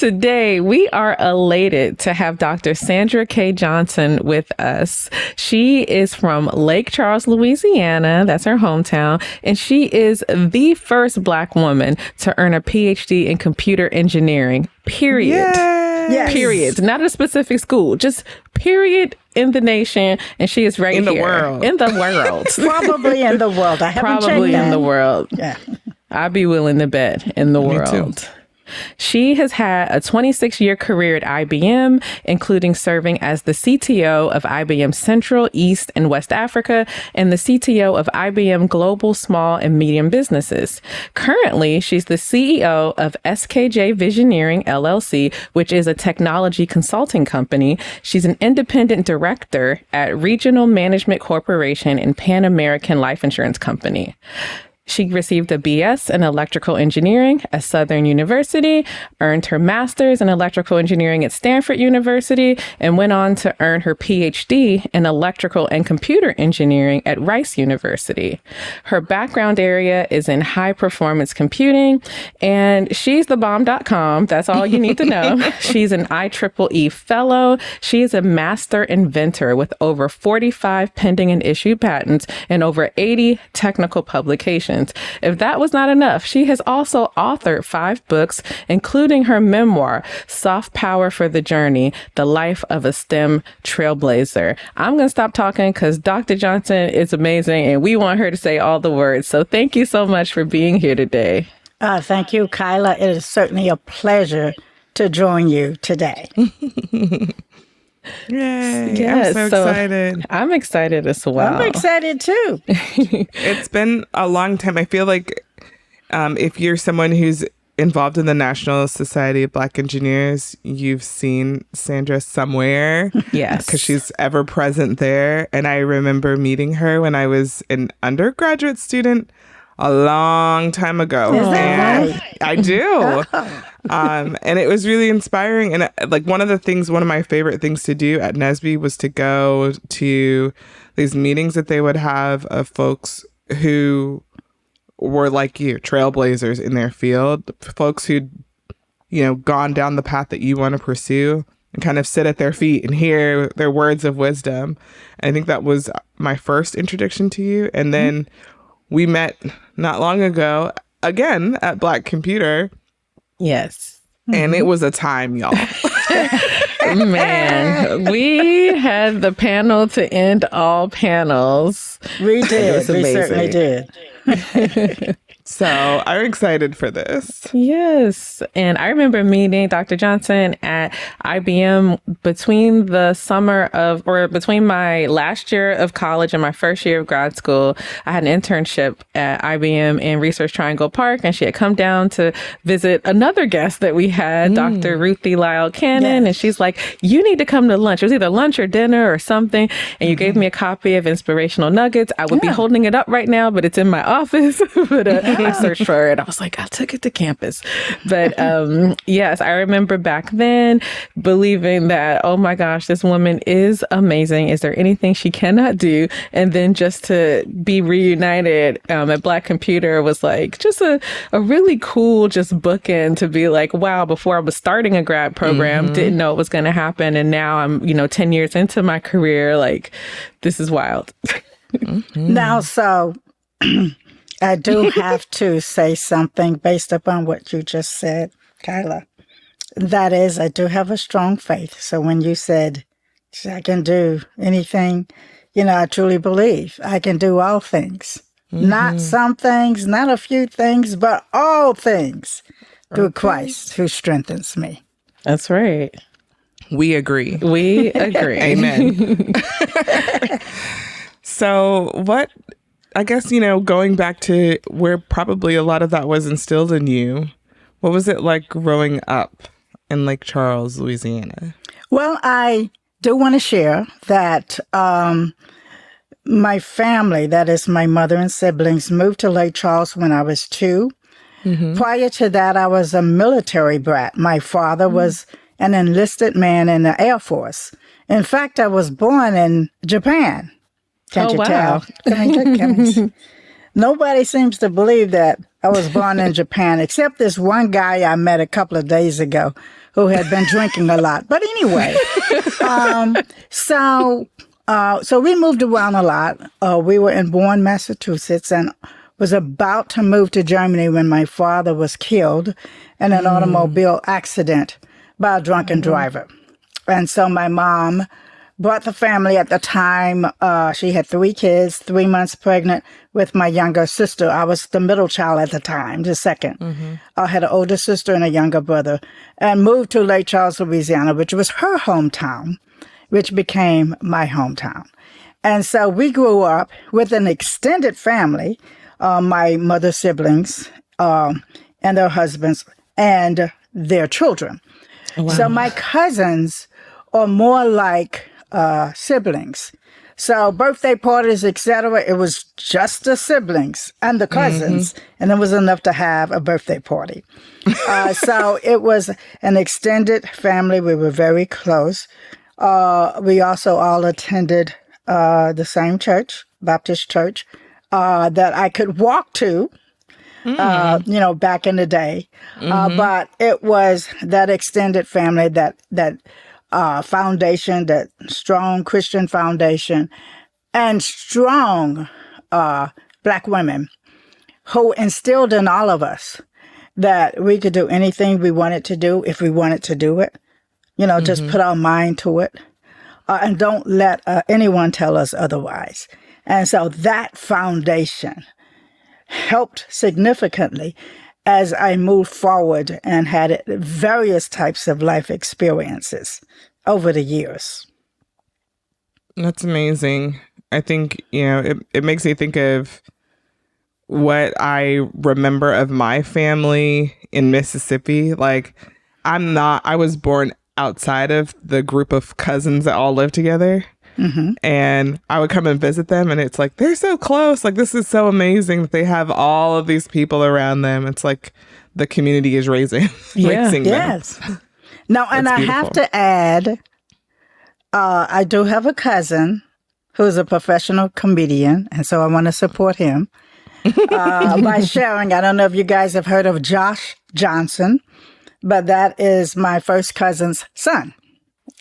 today we are elated to have Dr. Sandra K. Johnson with us. She is from Lake Charles, Louisiana. That's her hometown. And she is the first Black woman to earn a Ph.D. in computer engineering, period. Yes. Period. Not a specific school, just period in the nation. And she is right in here. The world. In the world. Probably in the world. I haven't Probably checked in the world. Yeah. I'd be willing to bet in the Me world. too. She has had a 26-year career at IBM, including serving as the CTO of IBM Central, East, and West Africa, and the CTO of IBM Global Small and Medium Businesses. Currently, she's the CEO of SKJ Visioneering, LLC, which is a technology consulting company. She's an independent director at Regional Management Corporation and Pan American Life Insurance Company. She received a BS in electrical engineering at Southern University, earned her master's in electrical engineering at Stanford University, and went on to earn her PhD in electrical and computer engineering at Rice University. Her background area is in high performance computing, and she's thebomb.com. That's all you need to know. She's an IEEE Fellow. She is a master inventor with over 45 pending and issued patents and over 80 technical publications. If that was not enough, she has also authored 5 books, including her memoir, Soft Power for the Journey, The Life of a STEM Trailblazer. I'm going to stop talking because Dr. Johnson is amazing and we want her to say all the words. So thank you so much for being here today. Thank you, Kyla. It is certainly a pleasure to join you today. Yay. Yes, I'm so excited. I'm excited as well. I'm excited too. It's been a long time. I feel like if you're someone who's involved in the National Society of Black Engineers, you've seen Sandra somewhere. Yes. Because she's ever present there. And I remember meeting her when I was an undergraduate student a long time ago. Is that right? I do. And it was really inspiring. And like one of my favorite things to do at NSBE was to go to these meetings that they would have of folks who were like you, trailblazers in their field, folks who'd, gone down the path that you want to pursue, and kind of sit at their feet and hear their words of wisdom. I think that was my first introduction to you. And then we met not long ago, again, at Black Computer. Yes. And it was a time, y'all. Man, we had the panel to end all panels. We did. We amazing. certainly did. So I'm excited for this. Yes. And I remember meeting Dr. Johnson at IBM between my last year of college and my first year of grad school. I had an internship at IBM in Research Triangle Park, and she had come down to visit another guest that we had, Dr. Ruthie Lyle Cannon. Yes. And she's like, you need to come to lunch. It was either lunch or dinner or something. And you gave me a copy of Inspirational Nuggets. I would be holding it up right now, but it's in my office. But I searched for it. I was like, I took it to campus. But yes, I remember back then believing that, oh my gosh, this woman is amazing. Is there anything she cannot do? And then just to be reunited at Black Computer was like just a really cool just bookend to be like, wow, before I was starting a grad program, didn't know it was going to happen. And now I'm, 10 years into my career. Like, this is wild. Now, so I do have to say something based upon what you just said, Kyla. That is, I do have a strong faith. So when you said I can do anything, I truly believe I can do all things. Not some things, not a few things, but all things through Christ who strengthens me. That's right. We agree. We agree. Amen. So I guess, going back to where probably a lot of that was instilled in you, what was it like growing up in Lake Charles, Louisiana? Well, I do want to share that my family, that is my mother and siblings, moved to Lake Charles when I was 2. Prior to that, I was a military brat. My father was an enlisted man in the Air Force. In fact, I was born in Japan. Can't you tell? Nobody seems to believe that I was born in Japan, except this one guy I met a couple of days ago who had been drinking a lot. But anyway, so we moved around a lot. We were in Bourne, Massachusetts, and was about to move to Germany when my father was killed in an automobile accident by a drunken driver. And so my mom brought the family at the time. She had 3 kids, 3 months pregnant with my younger sister. I was the middle child at the time, the second. I had an older sister and a younger brother, and moved to Lake Charles, Louisiana, which was her hometown, which became my hometown. And so we grew up with an extended family, my mother's siblings and their husbands and their children. Wow. So my cousins are more like siblings. So birthday parties, etc., it was just the siblings and the cousins, and it was enough to have a birthday party. So it was an extended family. We were very close. We also all attended the same church, Baptist church, that I could walk to, back in the day. But it was that extended family, that foundation, that strong Christian foundation, and strong Black women who instilled in all of us that we could do anything we wanted to do if we wanted to do it. Just put our mind to it, and don't let anyone tell us otherwise. And so that foundation helped significantly as I moved forward and had various types of life experiences over the years. That's amazing. I think, it makes me think of what I remember of my family in Mississippi. Like, I was born outside of the group of cousins that all live together. And I would come and visit them, and it's like, they're so close. Like, this is so amazing that they have all of these people around them. It's like the community is raising them. Yes. Now, and I have to add, I do have a cousin who's a professional comedian, and so I want to support him by sharing. I don't know if you guys have heard of Josh Johnson, but that is my first cousin's son.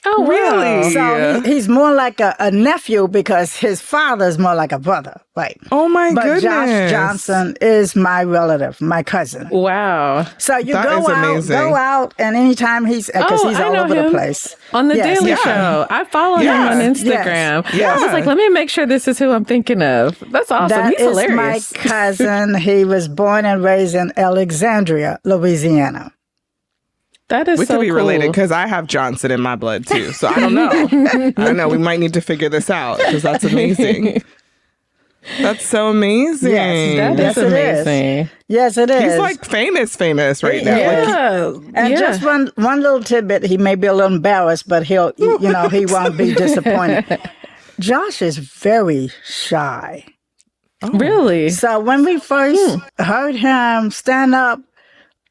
Oh, really? So he's more like a nephew because his father's more like a brother, right? Oh, my goodness. But Josh Johnson is my relative, my cousin. Wow. So you That is amazing. go out, and anytime he's all over the place. On the Daily Show. I follow him on Instagram. Yes. I was like, let me make sure this is who I'm thinking of. That's awesome. He's hilarious. That is my cousin. He was born and raised in Alexandria, Louisiana. That is we so could be cool. related because I have Johnson in my blood too. So I don't know. I don't know. We might need to figure this out because that's amazing. That's so amazing. Yes, that is amazing. Yes, it is. He's like famous right now. Yeah. And just one little tidbit. He may be a little embarrassed, but he won't be disappointed. Josh is very shy. Oh. Really? So when we first heard him stand up,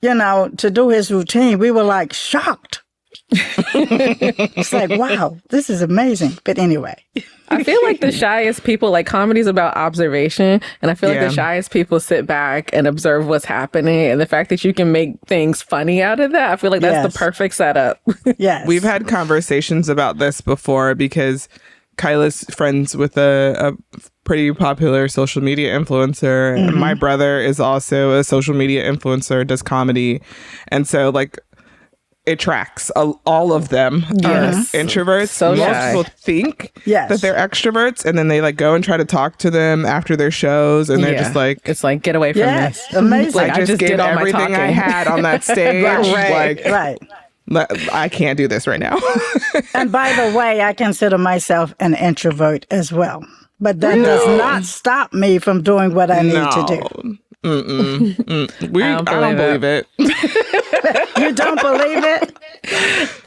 to do his routine, we were like shocked. It's like, wow, this is amazing. But anyway. I feel like the shyest people, like, comedy's about observation. And I feel like the shyest people sit back and observe what's happening. And the fact that you can make things funny out of that, I feel like that's the perfect setup. Yes. We've had conversations about this before because Kyla's friends with a pretty popular social media influencer. And my brother is also a social media influencer, does comedy. And so, like, it tracks all of them. Yes. Introverts. So most people think that they're extroverts, and then they like go and try to talk to them after their shows, and they're just like, it's like, get away from me. Amazing. Like, I just gave did all my everything talking. I had on that stage. Right. I can't do this right now. And by the way, I consider myself an introvert as well. But that does not stop me from doing what I need to do. I don't believe it. You don't believe it?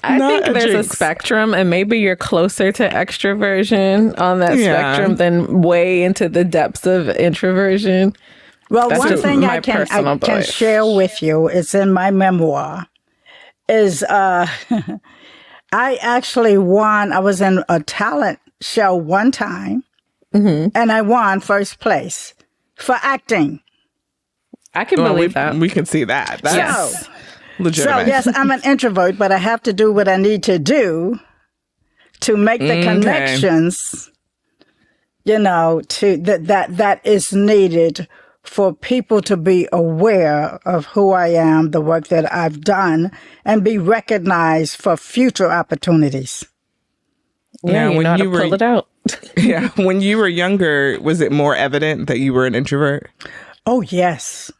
I think there's a spectrum, and maybe you're closer to extroversion on that spectrum than way into the depths of introversion. Well, That's one thing I can share with you, it's in my memoir, is I actually won. I was in a talent show one time, and I won first place for acting. I can believe that. We can see that. Legitimate. So, yes, I'm an introvert, but I have to do what I need to do to make the connections, you know, to that is needed for people to be aware of who I am, the work that I've done, and be recognized for future opportunities. Yeah, you know how to pull it out. Yeah. When you were younger, was it more evident that you were an introvert? Oh, yes.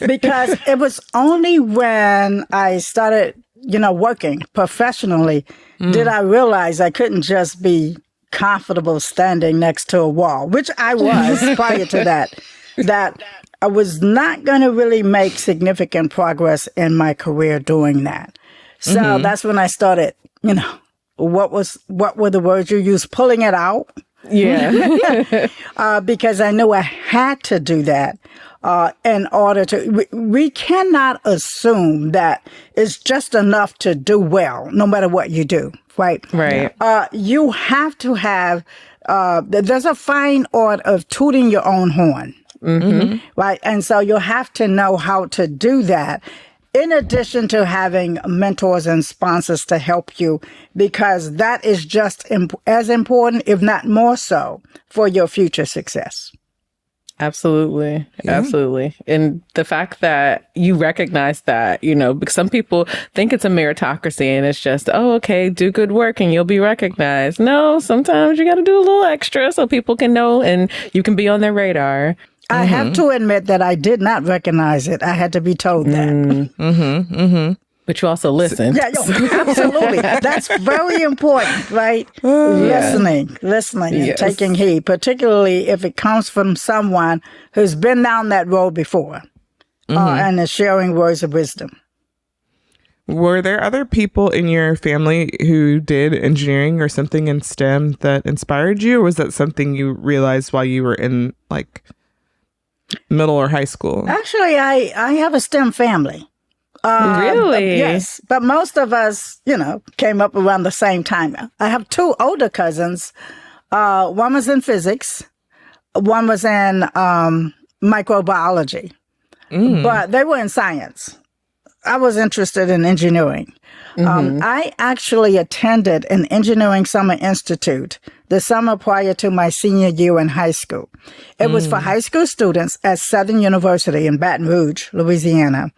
Because it was only when I started, you know, working professionally did I realize I couldn't just be comfortable standing next to a wall, which I was prior to that I was not going to really make significant progress in my career doing that. So that's when I started, you know, what were the words you used? Pulling it out. Yeah. Because I knew I had to do that in order to. We cannot assume that it's just enough to do well, no matter what you do, right? Right. You have to have. There's a fine art of tooting your own horn, right? And so you have to know how to do that. In addition to having mentors and sponsors to help you, because that is just as important, if not more so, for your future success. Absolutely. Yeah. Absolutely. And the fact that you recognize that, you know, because some people think it's a meritocracy and it's just, oh, okay, do good work and you'll be recognized. No, sometimes you got to do a little extra so people can know and you can be on their radar. I have to admit that I did not recognize it. I had to be told that. But you also listened. Yeah, absolutely. That's very important, right? Listening and taking heed, particularly if it comes from someone who's been down that road before and is sharing words of wisdom. Were there other people in your family who did engineering or something in STEM that inspired you? Or was that something you realized while you were in like middle or high school? Actually, I have a STEM family. Really? Yes. But most of us, you know, came up around the same time. I have two older cousins. One was in physics. One was in microbiology. But they were in science. I was interested in engineering. I actually attended an engineering summer institute the summer prior to my senior year in high school. It was for high school students at Southern University in Baton Rouge, Louisiana.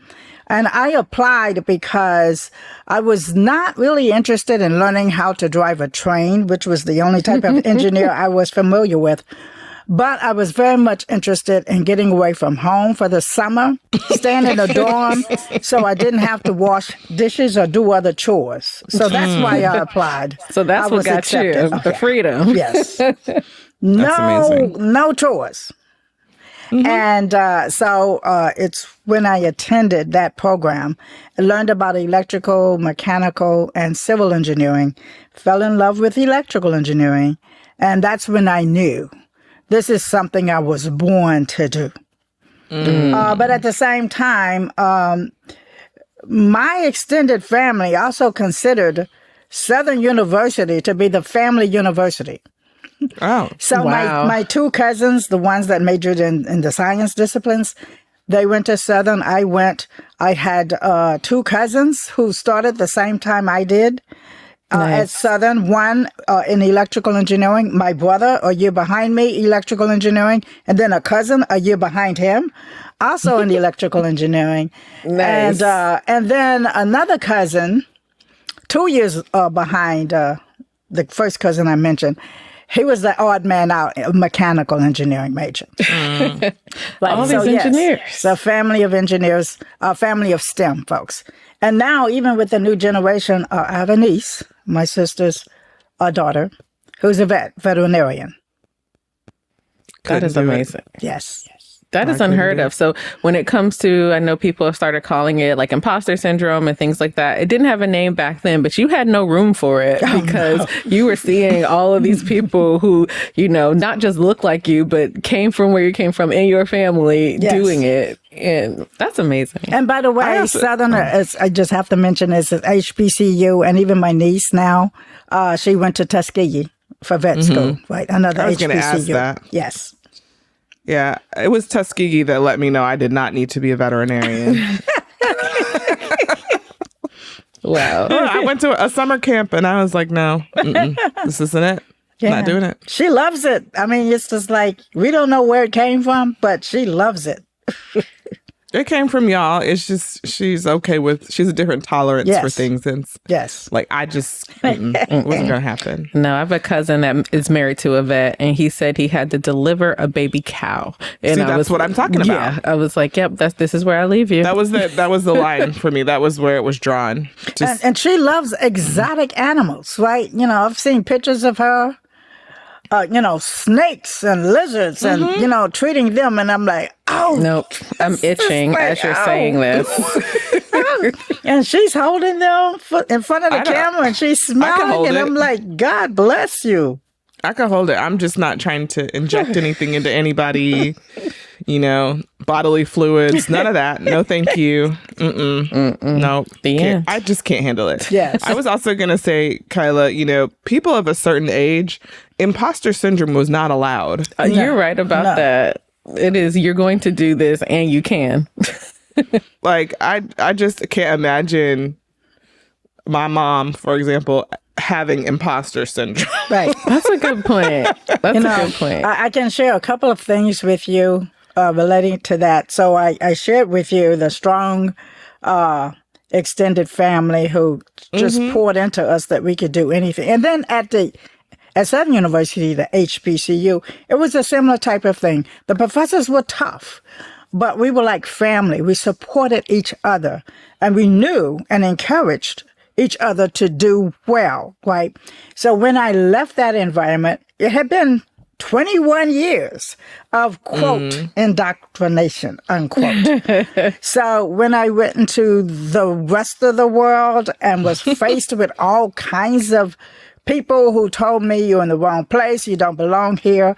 And I applied because I was not really interested in learning how to drive a train, which was the only type of engineer I was familiar with. But I was very much interested in getting away from home for the summer, staying in a dorm, so I didn't have to wash dishes or do other chores. So that's why I applied. So that's what got accepted. You, the freedom. Yes. No chores. And so it's when I attended that program, I learned about electrical, mechanical, and civil engineering, fell in love with electrical engineering, and that's when I knew this is something I was born to do. But at the same time, my extended family also considered Southern University to be the family university. Oh, so my two cousins, the ones that majored in the science disciplines, they went to Southern. I had two cousins who started the same time I did at Southern. One in electrical engineering, my brother a year behind me, electrical engineering, and then a cousin a year behind him, also in electrical engineering. Nice. And then another cousin, 2 years behind the first cousin I mentioned. He was the odd man out, a mechanical engineering major. All these engineers. So family of engineers, a family of STEM folks. And now, even with the new generation, I have a niece, my sister's daughter, who's a veterinarian. That is amazing. Yes. That is unheard of. So when it comes to, I know people have started calling it like imposter syndrome and things like that. It didn't have a name back then, but you had no room for it because you were seeing all of these people who, you know, not just look like you, but came from where you came from in your family doing it. And that's amazing. And by the way, Southern, I just have to mention, is HBCU, and even my niece now, she went to Tuskegee for vet school, right? Another HBCU. I was going to ask that. Yes. Yeah, it was Tuskegee that let me know I did not need to be a veterinarian. Wow. I went to a summer camp and I was like, no, this isn't it. Yeah. Not doing it. She loves it. I mean, it's just like, we don't know where it came from, but she loves it. It came from y'all. It's just, she's okay with, she's a different tolerance for things. And yes. Like, I just, wasn't going to happen. No, I have a cousin that is married to a vet, and he said he had to deliver a baby cow. And See, that's what I'm talking about. Yeah, I was like, yep, this is where I leave you. That was the line for me. That was where it was drawn. And she loves exotic animals, right? You know, I've seen pictures of her, snakes and lizards and, treating them. And I'm like, oh. Nope. I'm itching as you're saying this. And she's holding them in front of the camera and she's smiling. And I'm like, God bless you. I can hold it. I'm just not trying to inject anything into anybody, bodily fluids, none of that. No, thank you. No, I just can't handle it. Yes. I was also going to say, Kyla, people of a certain age, imposter syndrome was not allowed. You're right about that. It is. You're going to do this and you can. Like, I just can't imagine my mom, for example, having imposter syndrome. Right. That's a good point. That's a good point. I can share a couple of things with you relating to that. So I shared with you the strong extended family who just poured into us that we could do anything. And then at Southern University, the HBCU, it was a similar type of thing. The professors were tough, but we were like family. We supported each other, and we knew and encouraged each other to do well, right? So when I left that environment, it had been 21 years of, quote, indoctrination, unquote. So when I went into the rest of the world and was faced with all kinds of people who told me you're in the wrong place, you don't belong here,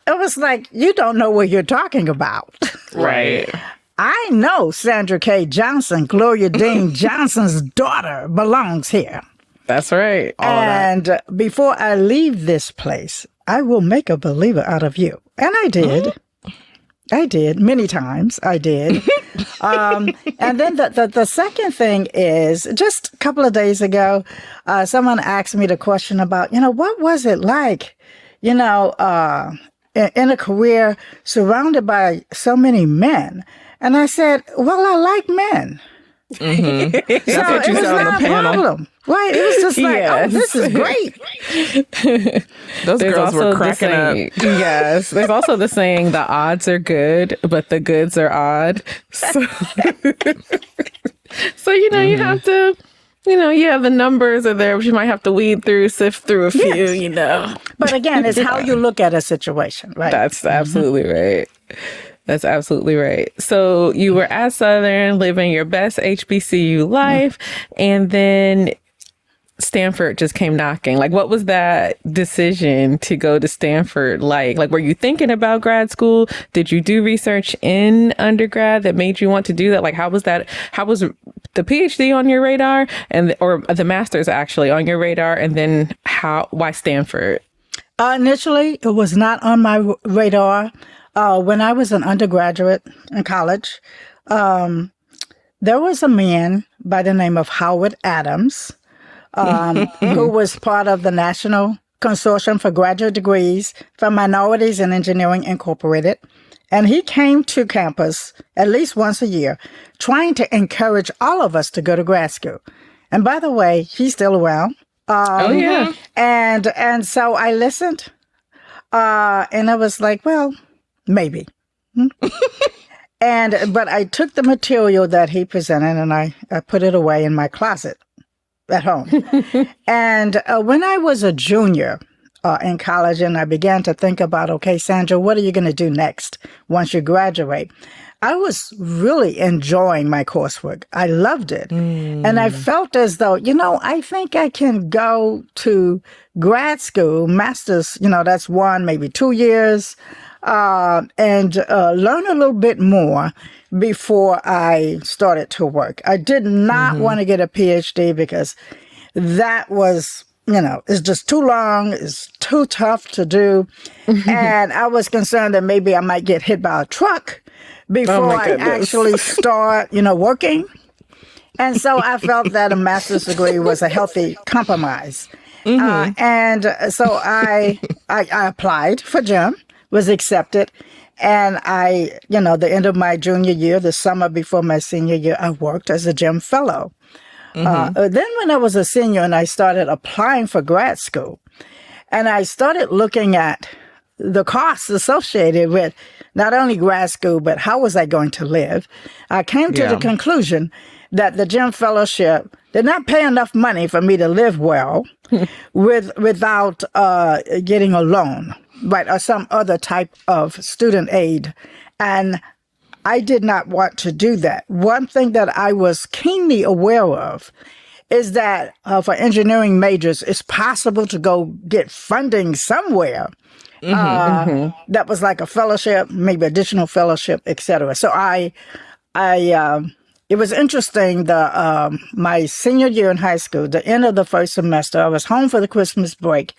it was like, you don't know what you're talking about. Right. I know Sandra K. Johnson, Gloria Dean Johnson's daughter, belongs here. That's right. And before I leave this place, I will make a believer out of you. And I did. I did. Many times I did. And then the second thing is, just a couple of days ago, someone asked me the question about, what was it like, in a career surrounded by so many men? And I said, well, I like men. That's what you said on the panel. Problem. Right. It was just like, oh, this is great. Those girls were cracking up. Yes. There's also the saying, the odds are good, but the goods are odd. So, you have to, the numbers are there, but you might have to sift through a few, But again, it's how you look at a situation, right? That's absolutely right. That's absolutely right. So you were at Southern, living your best HBCU life, and then Stanford just came knocking. Like, what was that decision to go to Stanford like? Like, were you thinking about grad school? Did you do research in undergrad that made you want to do that? Like, how was that? How was the Ph.D. on your radar, or the master's actually on your radar? And then why Stanford? Initially, it was not on my radar. When I was an undergraduate in college, there was a man by the name of Howard Adams, who was part of the National Consortium for Graduate Degrees for Minorities in Engineering Incorporated. And he came to campus at least once a year, trying to encourage all of us to go to grad school. And by the way, he's still around. And so I listened, and I was like, well, maybe. But I took the material that he presented and I put it away in my closet at home. And when I was a junior in college and I began to think about, okay, Sandra, what are you going to do next once you graduate? I was really enjoying my coursework. I loved it. And I felt as though, I think I can go to grad school, master's, that's 1, maybe 2 years, and learn a little bit more before I started to work. I did not want to get a Ph.D. because that was, it's just too long. It's too tough to do. And I was concerned that maybe I might get hit by a truck before I actually start, working. And so I felt that a master's degree was a healthy compromise. And so I applied for GEM, was accepted. And the end of my junior year, the summer before my senior year, I worked as a GEM Fellow. Then when I was a senior and I started applying for grad school, and I started looking at the costs associated with not only grad school, but how was I going to live, I came to the conclusion that the GEM Fellowship did not pay enough money for me to live well without getting a loan, right, or some other type of student aid. And I did not want to do that. One thing that I was keenly aware of is that for engineering majors, it's possible to go get funding somewhere that was like a fellowship, maybe additional fellowship, et cetera. So it was interesting. My senior year in high school, the end of the first semester, I was home for the Christmas break,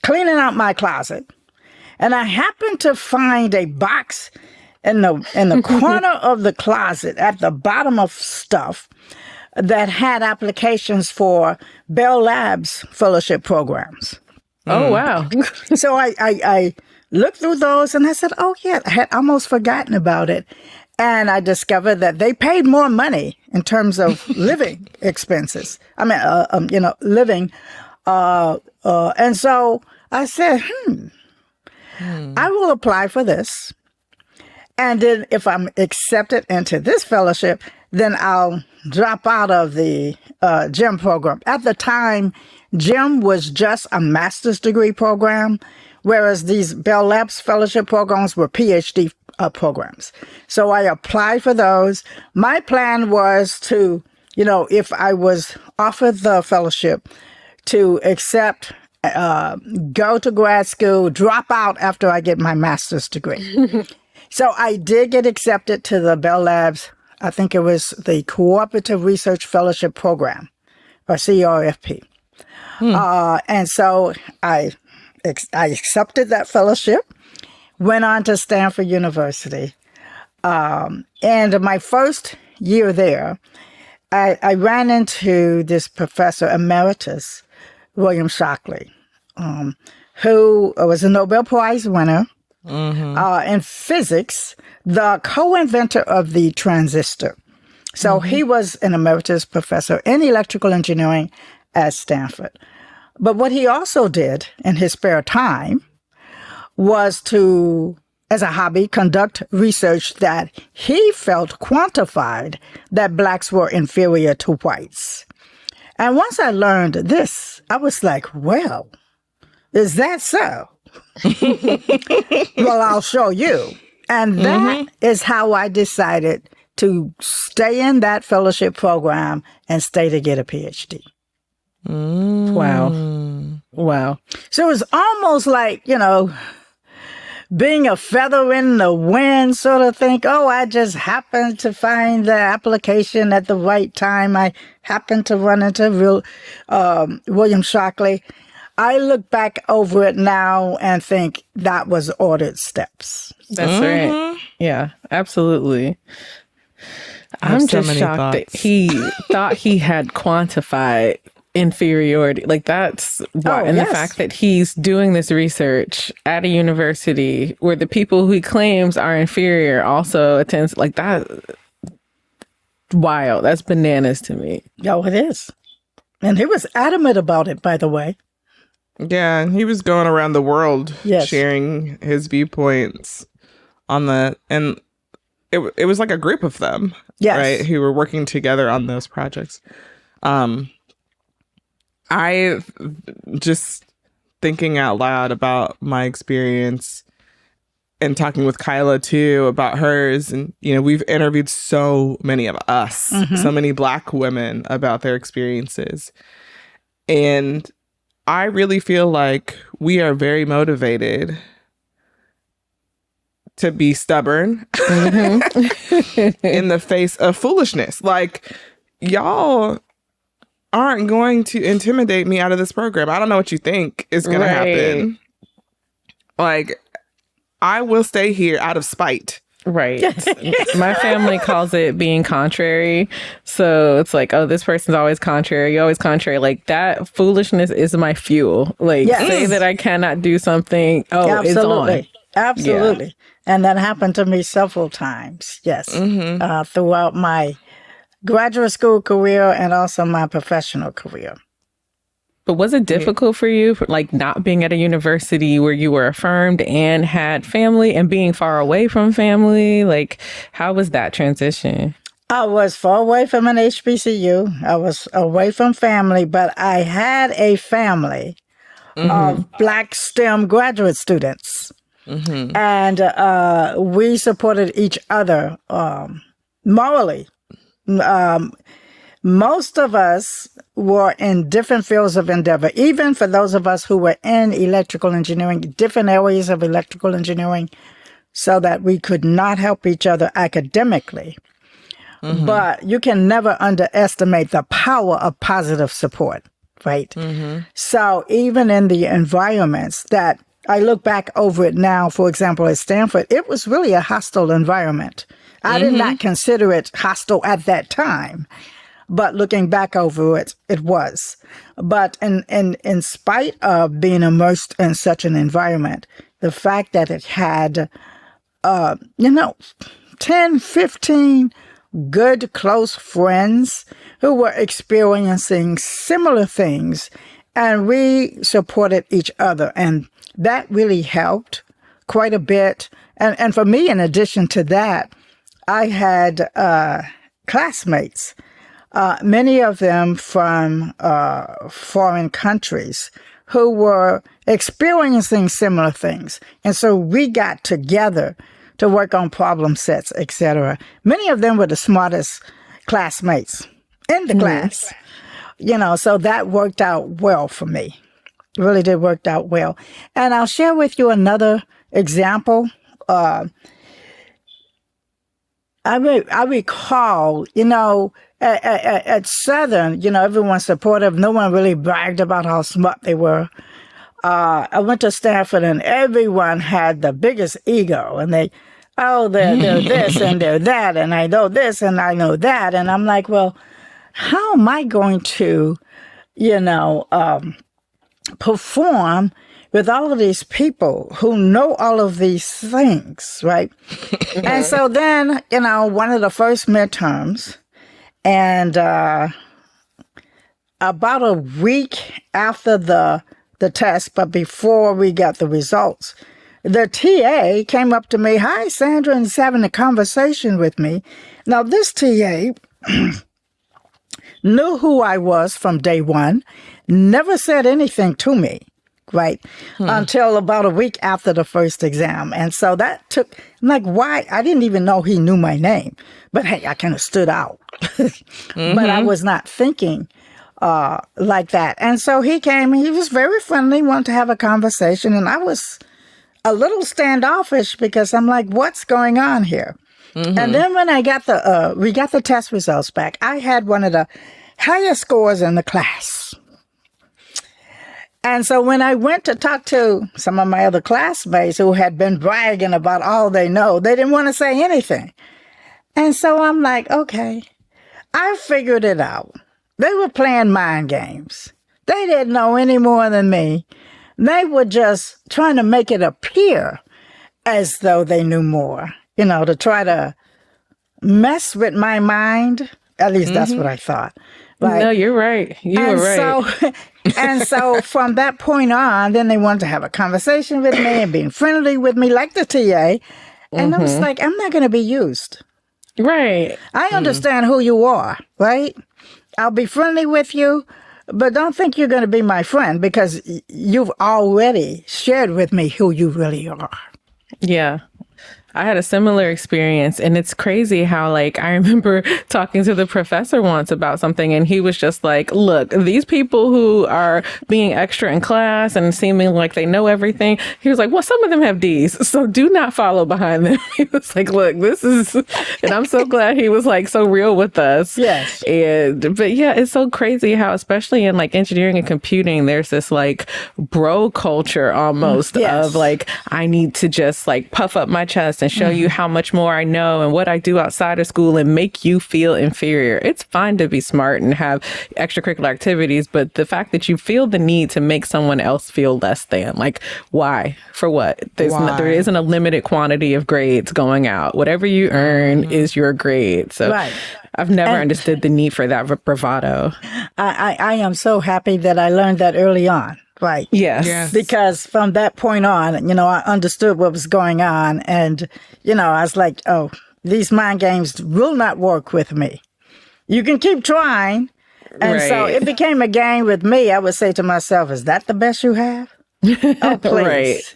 cleaning out my closet, and I happened to find a box in the corner of the closet at the bottom of stuff that had applications for Bell Labs fellowship programs. Oh, wow. So I looked through those and I said, oh, yeah, I had almost forgotten about it. And I discovered that they paid more money in terms of living expenses. I mean, living. And so I said, I will apply for this. And then if I'm accepted into this fellowship, then I'll drop out of the GEM program. At the time, GEM was just a master's degree program, whereas these Bell Labs fellowship programs were Ph.D. Programs. So I applied for those. My plan was to, if I was offered the fellowship, to accept, go to grad school, drop out after I get my master's degree. So I did get accepted to the Bell Labs. I think it was the Cooperative Research Fellowship Program, or CRFP. And so I accepted that fellowship, went on to Stanford University. And my first year there, I ran into this professor emeritus, William Shockley, who was a Nobel Prize winner in physics, the co-inventor of the transistor. So he was an emeritus professor in electrical engineering at Stanford. But what he also did in his spare time was to, as a hobby, conduct research that he felt quantified that blacks were inferior to whites. And once I learned this, I was like, well, is that so? Well, I'll show you. And that is how I decided to stay in that fellowship program and stay to get a PhD. Wow. So it was almost like, being a feather in the wind sort of thing. Oh, I just happened to find the application at the right time. I happened to run into William Shockley. I look back over it now and think that was ordered steps. That's right. Yeah, absolutely. I'm just shocked that he thought he had quantified inferiority. Like, that's why. And the fact that he's doing this research at a university where the people who he claims are inferior also attends, like, that, wild. That's bananas to me. Oh, it is. And he was adamant about it, by the way. Yeah, he was going around the world sharing his viewpoints on the, and it was like a group of them, right, who were working together on those projects. I just thinking out loud about my experience and talking with Kyla too about hers, and we've interviewed so many of us, so many Black women about their experiences, and I really feel like we are very motivated to be stubborn in the face of foolishness. Like, y'all aren't going to intimidate me out of this program. I don't know what you think is going to happen. Like, I will stay here out of spite. Right. My family calls it being contrary. So it's like, oh, this person's always contrary, always contrary. Like that foolishness is my fuel. Like say that I cannot do something. Oh, absolutely. It's on. Absolutely. Yeah. And that happened to me several times. Yes. Throughout my graduate school career and also my professional career. But was it difficult for you, like not being at a university where you were affirmed and had family and being far away from family? Like, how was that transition? I was far away from an HBCU. I was away from family, but I had a family of Black STEM graduate students. And we supported each other morally. Most of us were in different fields of endeavor, even for those of us who were in electrical engineering, different areas of electrical engineering, so that we could not help each other academically. But you can never underestimate the power of positive support, right? So even in the environments that I look back over it now, for example, at Stanford, it was really a hostile environment. I did not consider it hostile at that time. But looking back over it, it was. But in spite of being immersed in such an environment, the fact that it had, 10, 15 good, close friends who were experiencing similar things, and we supported each other. And that really helped quite a bit. And for me, in addition to that, I had classmates. Many of them from foreign countries who were experiencing similar things. And so we got together to work on problem sets, etc. Many of them were the smartest classmates in the class. So that worked out well for me. It really did work out well. And I'll share with you another example. I recall, at Southern, everyone's supportive. No one really bragged about how smart they were. I went to Stanford and everyone had the biggest ego. And they're this and they're that. And I know this and I know that. And I'm like, well, how am I going to, perform with all of these people who know all of these things, right? And so then, one of the first midterms, and about a week after the test, but before we got the results, the TA came up to me, "Hi, Sandra," and is having a conversation with me. Now, this TA knew who I was from day one, never said anything to me, right? Until about a week after the first exam. And so that took, I'm like, why? I didn't even know he knew my name. But hey, I kind of stood out. But I was not thinking like that. And so he came, he was very friendly, wanted to have a conversation. And I was a little standoffish because I'm like, what's going on here? And then when I got we got the test results back, I had one of the highest scores in the class. And so when I went to talk to some of my other classmates who had been bragging about all they know, they didn't want to say anything. And so I'm like, okay, I figured it out. They were playing mind games. They didn't know any more than me. They were just trying to make it appear as though they knew more, to try to mess with my mind. At least that's what I thought. Right? No, you're right. You were right. And so from that point on, then they wanted to have a conversation with me and being friendly with me like the TA. And I was like, I'm not going to be used. Right. I understand who you are, right? I'll be friendly with you, but don't think you're going to be my friend because you've already shared with me who you really are. Yeah. I had a similar experience, and it's crazy how, I remember talking to the professor once about something, and he was just like, look, these people who are being extra in class and seeming like they know everything, he was like, well, some of them have D's, so do not follow behind them. He was like, look, this is, and I'm so glad he was so real with us. Yes. But yeah, it's so crazy how, especially in engineering and computing, there's this bro culture almost of I need to just puff up my chest and show you how much more I know and what I do outside of school and make you feel inferior. It's fine to be smart and have extracurricular activities, but the fact that you feel the need to make someone else feel less than, like, why? For what? There isn't a limited quantity of grades going out. Whatever you earn is your grade. So I've never understood the need for that bravado. I am so happy that I learned that early on. Right. Yes. Because from that point on, I understood what was going on. And, I was like, oh, these mind games will not work with me. You can keep trying. And so it became a game with me. I would say to myself, is that the best you have? Oh, please.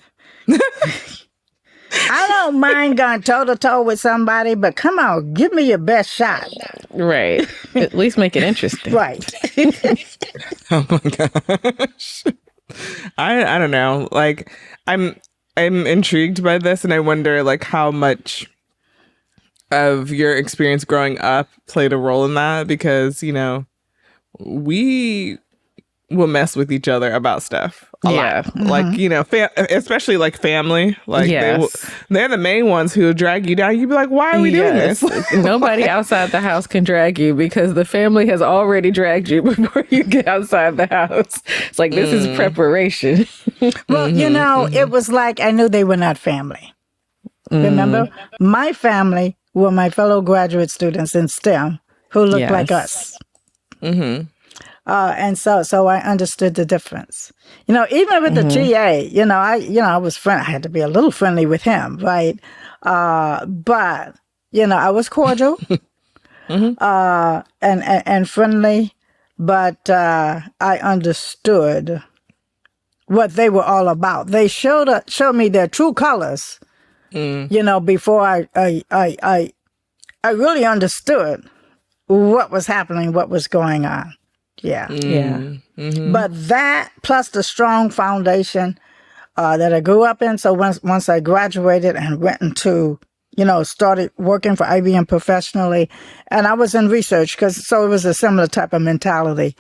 I don't mind going toe-to-toe with somebody, but come on, give me your best shot. Right. At least make it interesting. Right. Oh, my gosh. I don't know. Like, I'm intrigued by this, and I wonder, like, how much of your experience growing up played a role in that, because, we will mess with each other about stuff a lot. Like, especially like family. Like, they're the main ones who drag you down. You'd be like, why are we doing this? Nobody outside the house can drag you because the family has already dragged you before you get outside the house. It's like, this is preparation. Well, it was like I knew they were not family. Remember? My family were my fellow graduate students in STEM who looked like us. Mm-hmm. And so I understood the difference. Even with the TA, I was I had to be a little friendly with him, right? But I was cordial, and friendly, but I understood what they were all about. They showed me their true colors, before I really understood what was happening, what was going on. Yeah. Mm-hmm. But that plus the strong foundation that I grew up in. So once I graduated and went into, started working for IBM professionally, and I was in research so it was a similar type of mentality.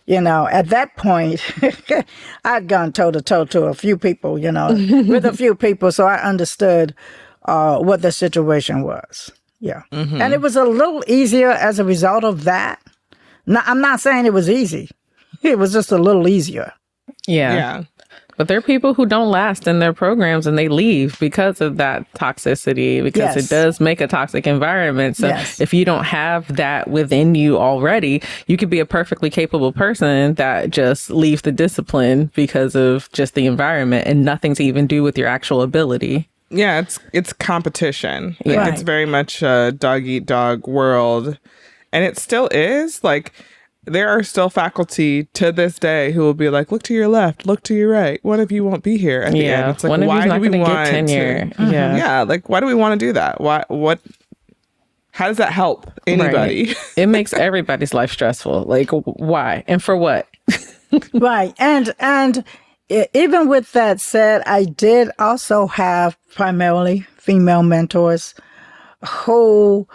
At that point, I'd gone toe to toe to a few people, with a few people. So I understood what the situation was. Yeah. Mm-hmm. And it was a little easier as a result of that. No, I'm not saying it was easy. It was just a little easier. Yeah. But there are people who don't last in their programs and they leave because of that toxicity, because it does make a toxic environment. So if you don't have that within you already, you could be a perfectly capable person that just leaves the discipline because of just the environment and nothing to even do with your actual ability. Yeah, it's competition. Like, it's very much a dog-eat-dog world. And it still is. Like, there are still faculty to this day who will be like, look to your left, look to your right. What if you won't be here at the end? It's like, why do we want tenure? Yeah, like, why do we want to do that? How does that help anybody? Right. It makes everybody's life stressful. Like, why? And for what? Right. And even with that said, I did also have primarily female mentors who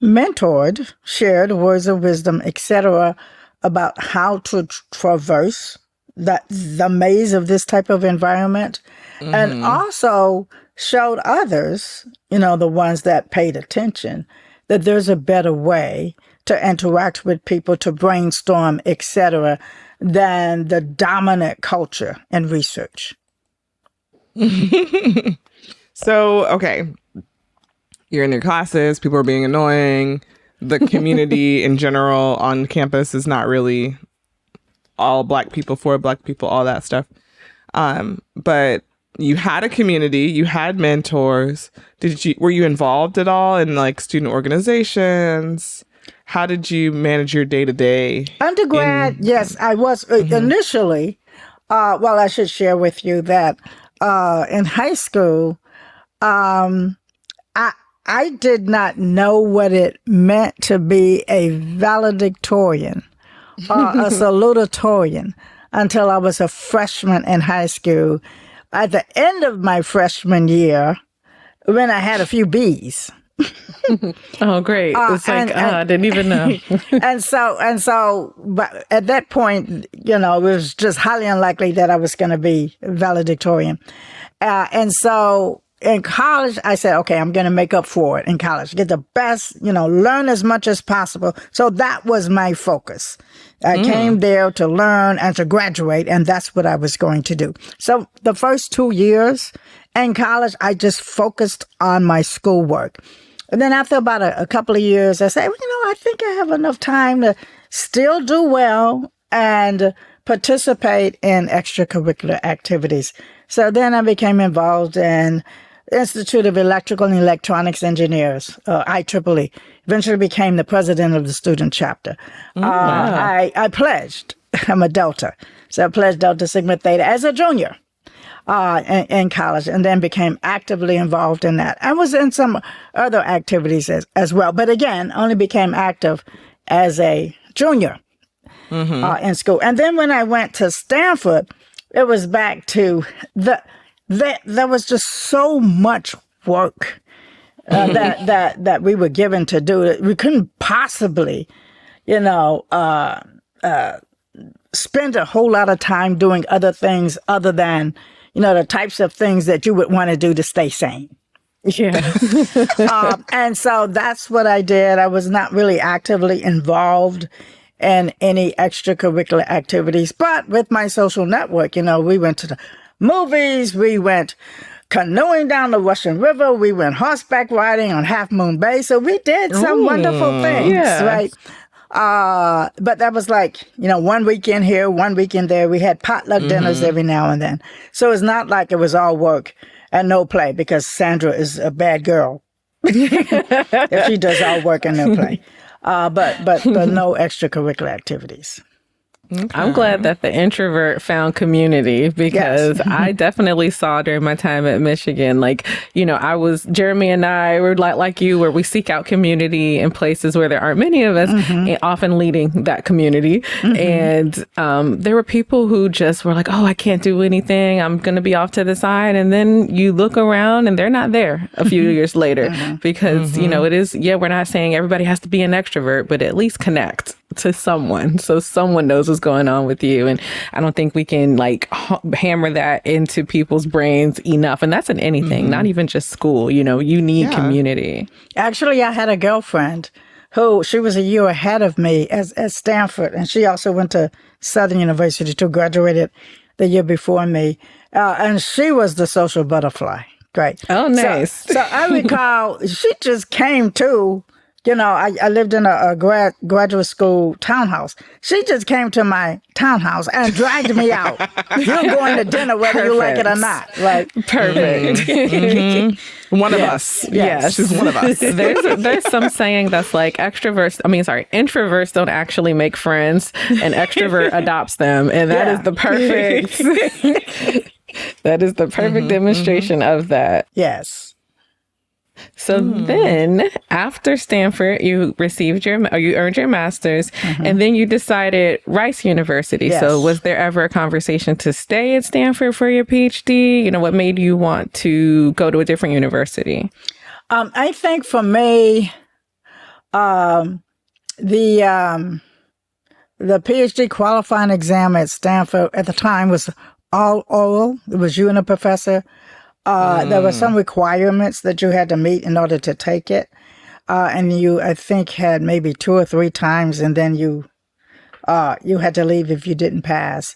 mentored, shared words of wisdom, etc., about how to traverse the maze of this type of environment, and also showed others, the ones that paid attention, that there's a better way to interact with people, to brainstorm, etc., than the dominant culture in research. So, okay. You're in your classes, people are being annoying. The community in general on campus is not really all Black people, for Black people, all that stuff. But you had a community, you had mentors. Were you involved at all in like student organizations? How did you manage your day-to-day? Undergrad, yes, I was initially. Well, I should share with you that in high school, I did not know what it meant to be a valedictorian or a salutatorian until I was a freshman in high school. At the end of my freshman year, when I had a few B's. Oh, great. It's I didn't even know. and so, but at that point, it was just highly unlikely that I was going to be valedictorian. And so in college, I said, okay, I'm going to make up for it in college, get the best, learn as much as possible. So that was my focus. I came there to learn and to graduate, and that's what I was going to do. So the first 2 years in college, I just focused on my schoolwork. And then after about a couple of years, I said, I think I have enough time to still do well and participate in extracurricular activities. So then I became involved in Institute of Electrical and Electronics Engineers, IEEE. Eventually became the president of the student chapter. Wow. I pledged. I'm a Delta. So I pledged Delta Sigma Theta as a junior in college, and then became actively involved in that. I was in some other activities as well, but again, only became active as a junior in school. And then when I went to Stanford, it was back to there was just so much work that we were given to do. We couldn't possibly, spend a whole lot of time doing other things other than, the types of things that you would want to do to stay sane. Yeah. And so that's what I did. I was not really actively involved in any extracurricular activities, but with my social network, we went to the movies, we went canoeing down the Russian River, we went horseback riding on Half Moon Bay. So we did some wonderful things, right? But that was like, 1 weekend here, 1 weekend there. We had potluck dinners every now and then. So it's not like it was all work and no play, because Sandra is a bad girl if she does all work and no play. But no extracurricular activities. Okay. I'm glad that the introvert found community, because I definitely saw during my time at Michigan, Jeremy and I were like you, where we seek out community in places where there aren't many of us, and often leading that community. And there were people who just were like, oh, I can't do anything. I'm going to be off to the side. And then you look around and they're not there a few years later, because, it is, we're not saying everybody has to be an extrovert, but at least connect to someone, so someone knows what's going on with you. And I don't think we can hammer that into people's brains enough. And that's in anything, not even just school. You need community. Actually, I had a girlfriend she was a year ahead of me at Stanford, and she also went to Southern University too, graduated the year before me. And she was the social butterfly. Great. Oh, nice. So I recall she just came to, I lived in a graduate school townhouse. She just came to my townhouse and dragged me out. You're going to dinner whether you like it or not. Right? Perfect. One of us. Yes. She's one of us. There's some saying that's like introverts don't actually make friends, and extrovert adopts them. And that is the perfect, that is the perfect demonstration of that. Yes. So then after Stanford, you earned your master's, and then you decided Rice University. Yes. So was there ever a conversation to stay at Stanford for your PhD? What made you want to go to a different university? I think for me, the PhD qualifying exam at Stanford at the time was all oral. It was you and a professor. There were some requirements that you had to meet in order to take it. And you, I think, had maybe 2 or 3 times, and then you had to leave if you didn't pass.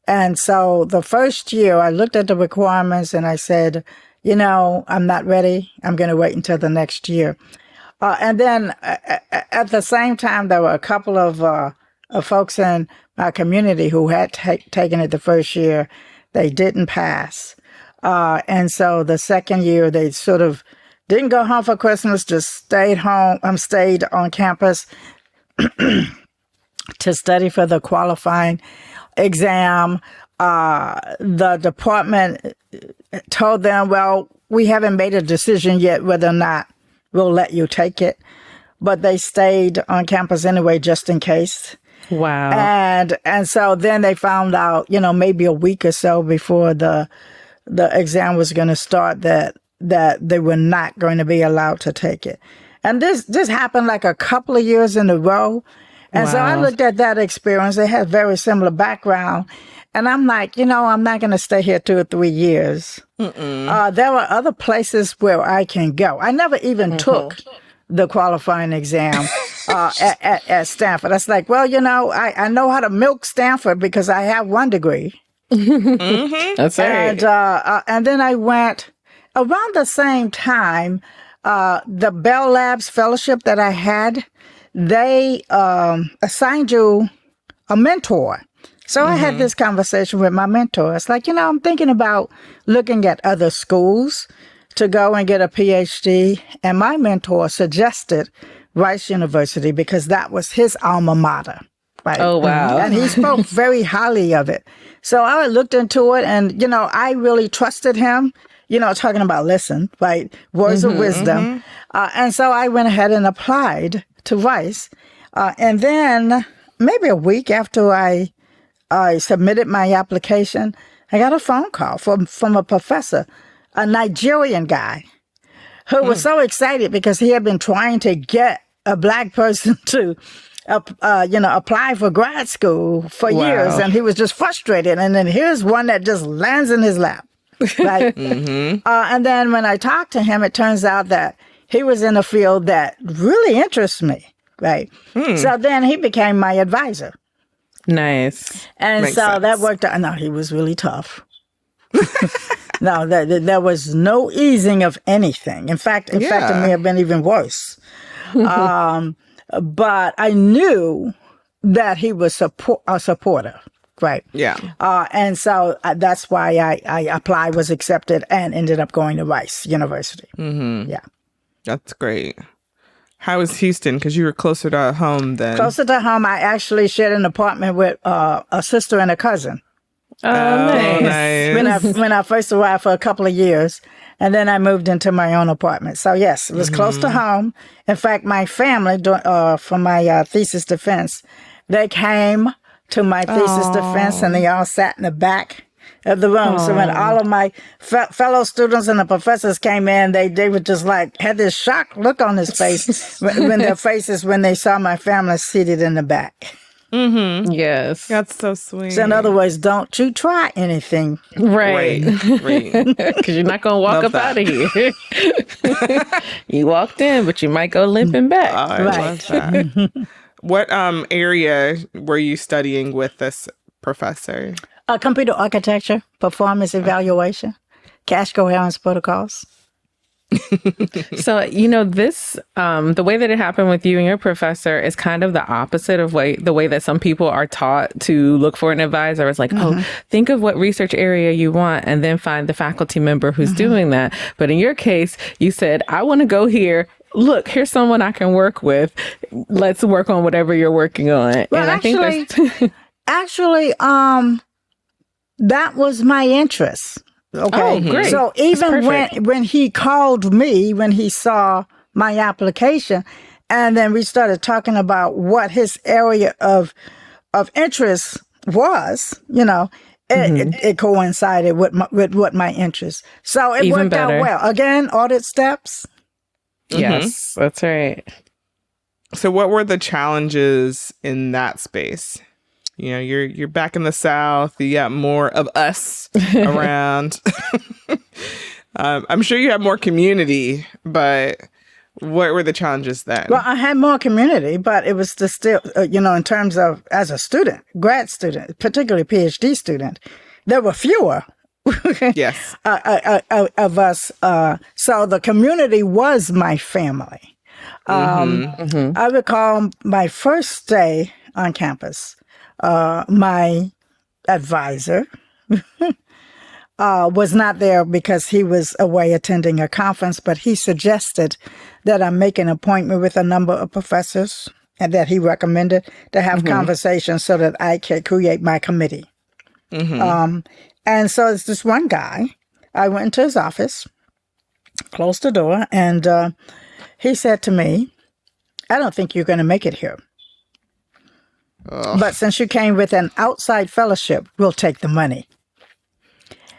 And so the first year I looked at the requirements and I said, I'm not ready. I'm going to wait until the next year. And then at the same time, there were a couple of folks in my community who had taken it the first year. They didn't pass. And so the second year, they sort of didn't go home for Christmas, just stayed on campus to study for the qualifying exam. The department told them, well, we haven't made a decision yet whether or not we'll let you take it. But they stayed on campus anyway, just in case. Wow. And so then they found out, maybe a week or so before the exam was going to start that they were not going to be allowed to take it. And this happened like a couple of years in a row. And so I looked at that experience. They had very similar background. And I'm like, I'm not going to stay here 2 or 3 years. There are other places where I can go. I never even took the qualifying exam at Stanford. I was like, well, I know how to milk Stanford because I have 1 degree. That's right. And then I went around the same time, the Bell Labs fellowship that I had, they assigned you a mentor. So I had this conversation with my mentor. It's like, I'm thinking about looking at other schools to go and get a Ph.D. And my mentor suggested Rice University because that was his alma mater. Right. Oh, wow. And he spoke very highly of it. So I looked into it and, I really trusted him, talking about listen, right? Words of wisdom. And so I went ahead and applied to Rice. And then maybe a week after I submitted my application, I got a phone call from a professor, a Nigerian guy, who was so excited because he had been trying to get a Black person to apply for grad school for years, and he was just frustrated. And then here's one that just lands in his lap, right? And then when I talked to him, it turns out that he was in a field that really interests me, right? So then he became my advisor. Nice. And Makes so sense. that worked out. No, he was really tough. No, there was no easing of anything. In fact, it may have been even worse. But I knew that he was a supporter, right? Yeah. And so that's why I applied, was accepted, and ended up going to Rice University. Yeah. That's great. How was Houston? Because you were closer to home then. Closer to home, I actually shared an apartment with a sister and a cousin. Oh, nice. When I first arrived for a couple of years, and then I moved into my own apartment. So yes, it was close to home. In fact, my family, for my thesis defense, they came to my thesis defense, and they all sat in the back of the room. So when all of my fellow students and the professors came in, they were just like, had this shocked look on his face when they saw my family seated in the back. Yes. That's so sweet. So in other words, don't you try anything. Right. Right. Because you're not going to walk Love up that. out of here. You walked in, but you might go limping back. I love that. What area were you studying with this professor? Computer architecture, performance evaluation, cache coherence protocols. So, this, the way that it happened with you and your professor is kind of the opposite of the way that some people are taught to look for an advisor. It's like, think of what research area you want and then find the faculty member who's doing that. But in your case, you said, I want to go here. Look, here's someone I can work with. Let's work on whatever you're working on. Well, and actually, that was my interest. Okay. Oh, great. So even when he called me, when he saw my application, and then we started talking about what his area of interest was, it coincided with what my interest. So it Even worked better. out well. Again, audit steps. Yes, that's right. So what were the challenges in that space? You're back in the South. You got more of us around. I'm sure you have more community, but what were the challenges then? Well, I had more community, but it was still, in terms of as a student, grad student, particularly PhD student, there were fewer. Yes. Of us. So the community was my family. I recall my first day on campus. My advisor was not there because he was away attending a conference, but he suggested that I make an appointment with a number of professors and that he recommended to have conversations so that I could create my committee. And so it's this one guy. I went into his office, closed the door, and he said to me, I don't think you're going to make it here. But since you came with an outside fellowship, we'll take the money.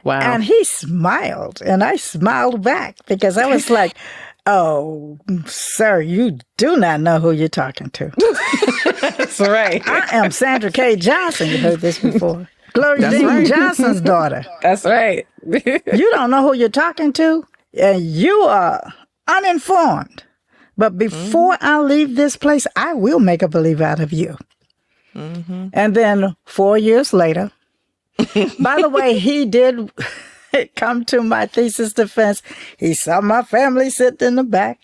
Wow. And he smiled, and I smiled back because I was like, oh, sir, you do not know who you're talking to. That's right. I am Sandra K. Johnson. You heard this before. Gloria Dean Johnson's daughter. That's right. You don't know who you're talking to, and you are uninformed. But before I leave this place, I will make a believer out of you. And then 4 years later, by the way, he did come to my thesis defense. He saw my family sitting in the back.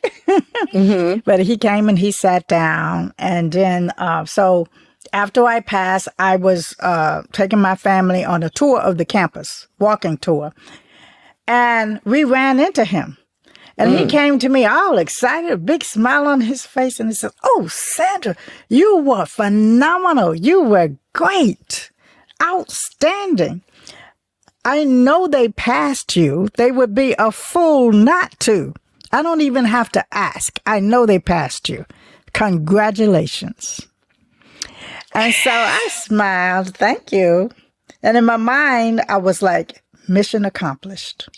But he came and he sat down. And then, so after I passed, I was taking my family on a tour of the campus, walking tour. And we ran into him. And he came to me all excited, a big smile on his face. And he said, "Oh, Sandra, you were phenomenal. You were great. Outstanding. I know they passed you. They would be a fool not to. I don't even have to ask. I know they passed you. Congratulations." And so I smiled. Thank you. And in my mind, I was like, mission accomplished.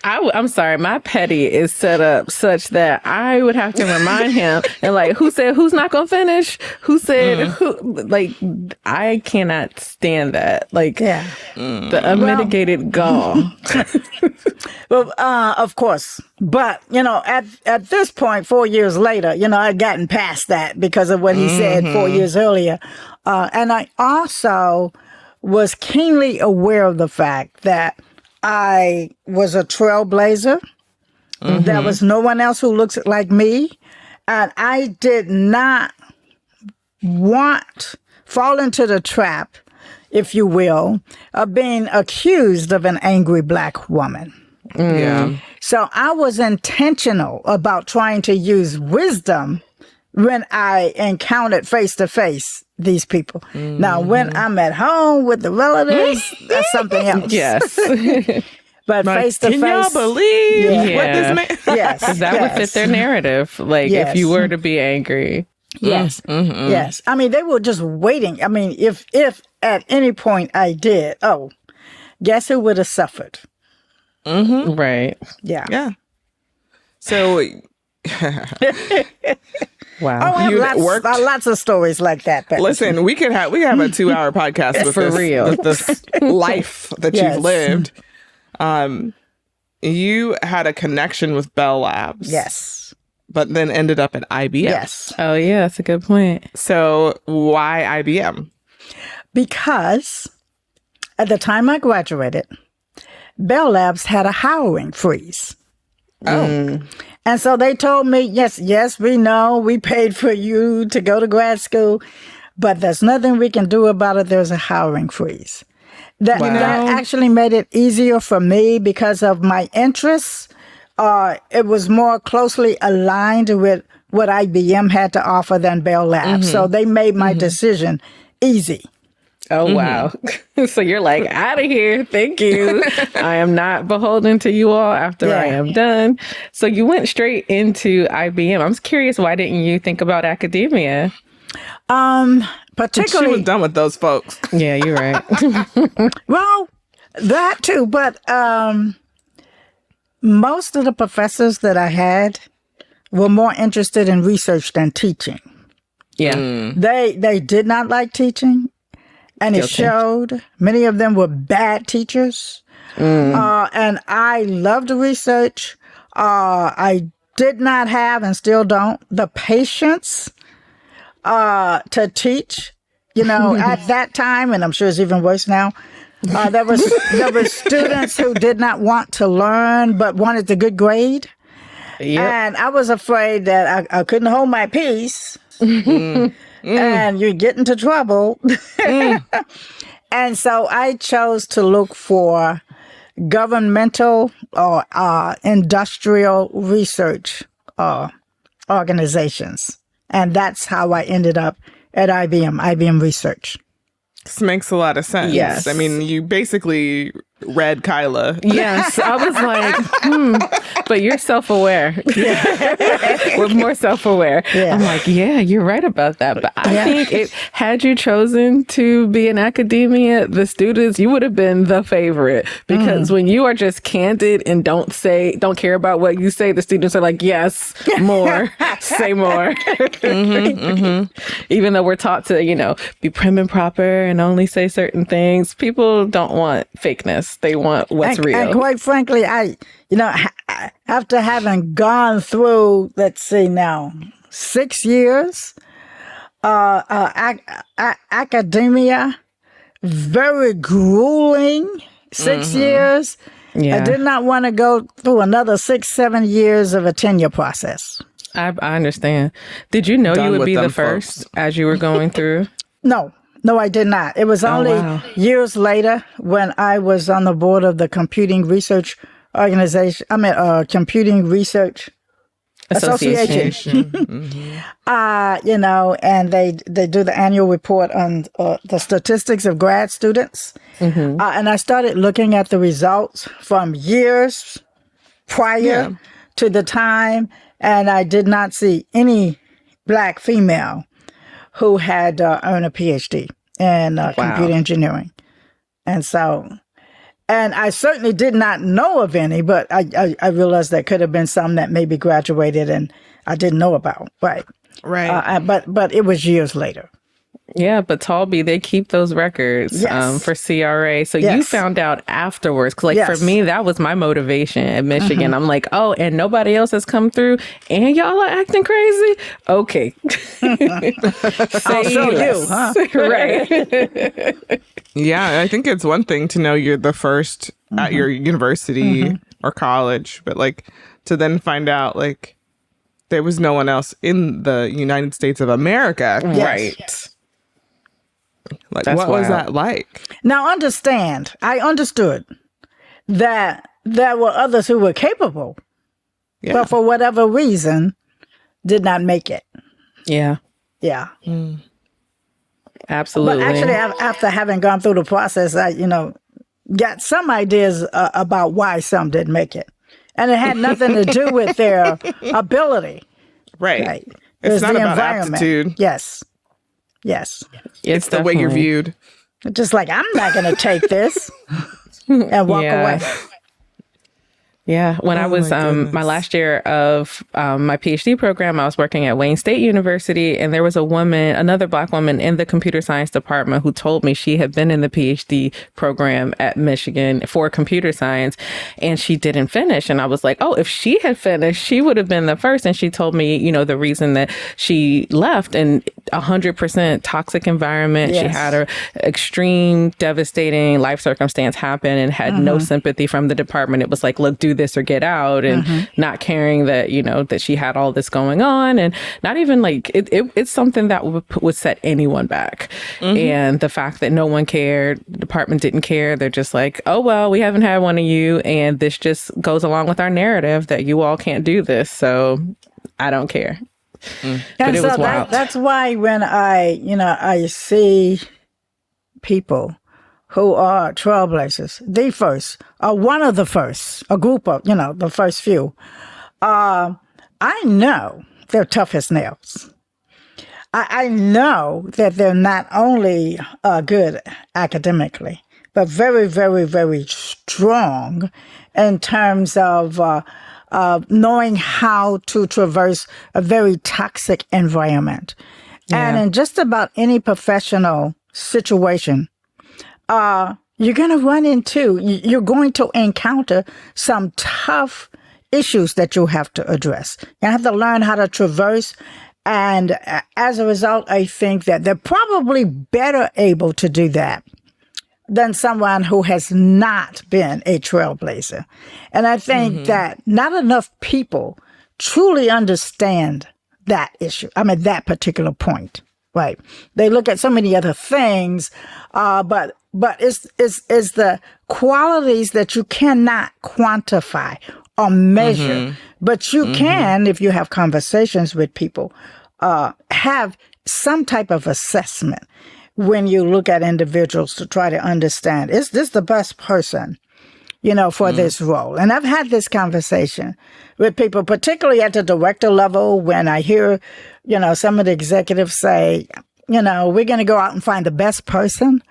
I'm sorry, my petty is set up such that I would have to remind him and like, who said who's not gonna finish? Who said who? Like, I cannot stand that. Like, the unmitigated gall. Well, of course. But, at this point, 4 years later, I'd gotten past that because of what he said 4 years earlier. And I also was keenly aware of the fact that I was a trailblazer. There was no one else who looks like me. And I did not fall into the trap, if you will, of being accused of an angry Black woman. Yeah. So I was intentional about trying to use wisdom when I encountered face to face these people. Now, when I'm at home with the relatives, that's something else. Yes. But face to face. Can y'all believe what this man? Yes. Because that would fit their narrative. Like, if you were to be angry. Yes. Yes. I mean, they were just waiting. I mean, if at any point I did, guess who would have suffered? Right. Yeah. Yeah. So, wow. I have lots of stories like that. But listen, we have a 2-hour podcast with For this, real. with this life that you've lived. You had a connection with Bell Labs. Yes. But then ended up at IBM. Yes. Oh, yeah, that's a good point. So why IBM? Because at the time I graduated, Bell Labs had a hiring freeze. And so they told me, yes, we know we paid for you to go to grad school, but there's nothing we can do about it. There's a hiring freeze. That actually made it easier for me because of my interests. It was more closely aligned with what IBM had to offer than Bell Labs. So they made my decision easy. Oh, wow. So you're like, out of here. Thank you. I am not beholden to you all after I am done. So you went straight into IBM. I'm curious, why didn't you think about academia? Particularly, She was done with those folks. Yeah, you're right. well, that too. But most of the professors that I had were more interested in research than teaching. Yeah. They did not like teaching. And it showed. Many of them were bad teachers. And I loved research. I did not have and still don't the patience to teach. At that time, and I'm sure it's even worse now, there were students who did not want to learn but wanted the good grade. Yep. And I was afraid that I couldn't hold my peace. And you get into trouble. And so I chose to look for governmental or industrial research organizations. And that's how I ended up at IBM Research. This makes a lot of sense. Yes. I mean, you basically read Kyla. Yes, I was like, but you're self-aware. We're more self-aware. Yeah. I'm like, yeah, you're right about that. But I think had you chosen to be in academia, the students, you would have been the favorite, because when you are just candid and don't care about what you say, the students are like, yes, more, say more. Even though we're taught to, be prim and proper and only say certain things, people don't want fakeness. They want what's real. And quite frankly, after having gone through, let's see now, 6 years, academia, very grueling 6 years. Yeah. I did not want to go through another 6-7 years of a tenure process. I understand. Did you know Done you would with be the them first folks. as you were going through? No, I did not. It was only years later when I was on the board of the Computing Research Organization. Computing Research Association. And they do the annual report on the statistics of grad students. And I started looking at the results from years prior to the time, and I did not see any Black female who had earned a Ph.D. in computer engineering. And I certainly did not know of any, but I realized there could have been some that maybe graduated and I didn't know about. Right. But it was years later. Yeah, but Talby, they keep those records for CRA. So you found out afterwards. 'Cause for me, that was my motivation at Michigan. I'm like, oh, and nobody else has come through and y'all are acting crazy? Okay. I'll show you, huh? Right. Yeah, I think it's one thing to know you're the first at your university or college, but to then find out there was no one else in the United States of America. Right. That's what was that like? Now I understood that there were others who were capable, but for whatever reason, did not make it. Yeah. Yeah. Absolutely. But actually, after having gone through the process, I, got some ideas about why some didn't make it. And it had nothing to do with their ability. Right. It's not about aptitude. Yes. It's the way you're viewed. Just like, I'm not going to take this and walk away. Yeah. When I was my last year of my PhD program, I was working at Wayne State University, and there was another Black woman in the computer science department who told me she had been in the PhD program at Michigan for computer science, and she didn't finish. And I was like, oh, if she had finished, she would have been the first. And she told me, the reason that she left, and 100% toxic environment. She had a extreme, devastating life circumstance happen and had no sympathy from the department. It was like, look, do this or get out, and not caring that, that she had all this going on, and not even it's something that would set anyone back. And the fact that no one cared, the department didn't care. They're just like, oh, well, we haven't had one of you. And this just goes along with our narrative that you all can't do this. So I don't care. But it was wild. That's why when I see people who are trailblazers, the first, or one of the first, a group of, the first few, I know they're tough as nails. I know that they're not only good academically, but very, very, very strong in terms of knowing how to traverse a very toxic environment. Yeah. And in just about any professional situation, you're going to encounter some tough issues that you'll have to address. You have to learn how to traverse. And as a result, I think that they're probably better able to do that than someone who has not been a trailblazer. And I think that not enough people truly understand that issue. That particular point, right? They look at so many other things, but it's the qualities that you cannot quantify or measure, but you can, if you have conversations with people, have some type of assessment when you look at individuals to try to understand, is this the best person for this role. And I've had this conversation with people, particularly at the director level, when I hear, some of the executives say, we're going to go out and find the best person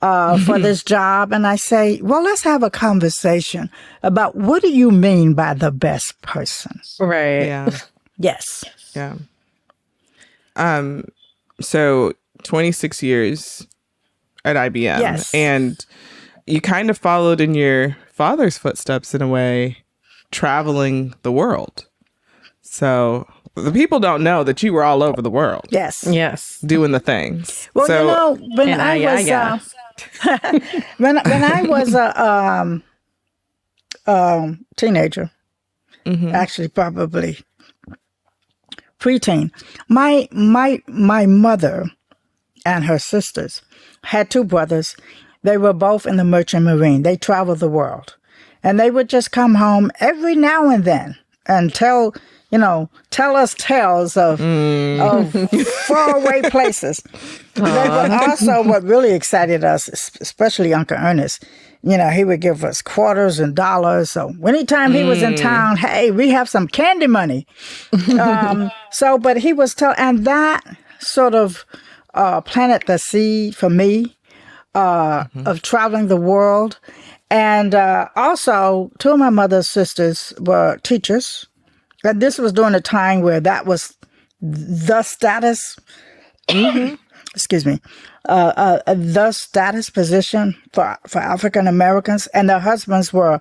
for this job. And I say, well, let's have a conversation about what do you mean by the best person? Right. Yeah. Yes. Yeah. So 26 years at IBM. Yes. And you kind of followed in your father's footsteps in a way, traveling the world. So the people don't know that you were all over the world. Yes. Yes. Doing the things. Well, so, when I was when I was a teenager, actually probably preteen, my mother and her sisters had two brothers. They were both in the Merchant Marine. They traveled the world, and they would just come home every now and then and tell us tales of faraway places. They were also, what really excited us, especially Uncle Ernest, he would give us quarters and dollars. So anytime he was in town, hey, we have some candy money. But he was and that sort of planted the seed for me of traveling the world. And also, two of my mother's sisters were teachers. And this was during a time where that was the status, excuse me, the status position for African Americans. And their husbands were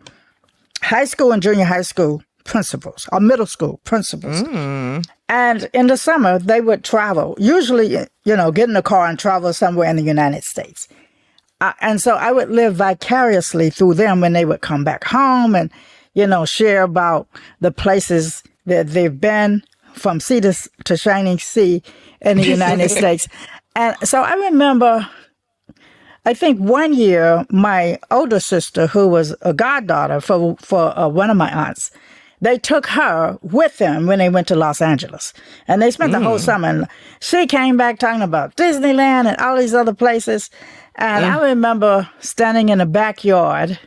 high school and junior high school principals, or middle school principals. And in the summer, they would travel, usually, get in a car and travel somewhere in the United States. And so I would live vicariously through them when they would come back home and, share about the places that they've been from sea to shining sea in the United States. And so I remember, I think one year, my older sister, who was a goddaughter for one of my aunts, they took her with them when they went to Los Angeles. And they spent the whole summer. And she came back talking about Disneyland and all these other places. And I remember standing in the backyard,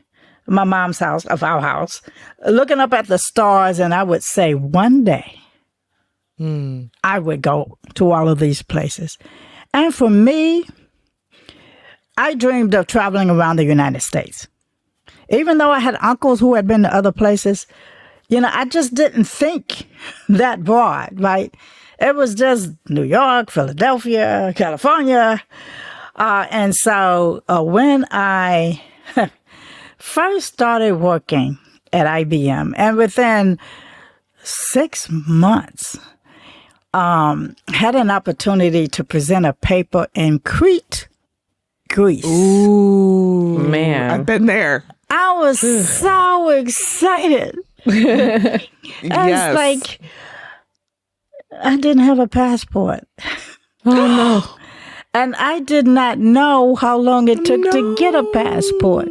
my mom's house, of our house, looking up at the stars, and I would say, one day, I would go to all of these places. And for me, I dreamed of traveling around the United States. Even though I had uncles who had been to other places, I just didn't think that broad, right? It was just New York, Philadelphia, California. And so when I first started working at IBM, and within 6 months, had an opportunity to present a paper in Crete, Greece. Ooh, man. I've been there. I was so excited. Yes. It's like I didn't have a passport. Oh, no. And I did not know how long it took to get a passport.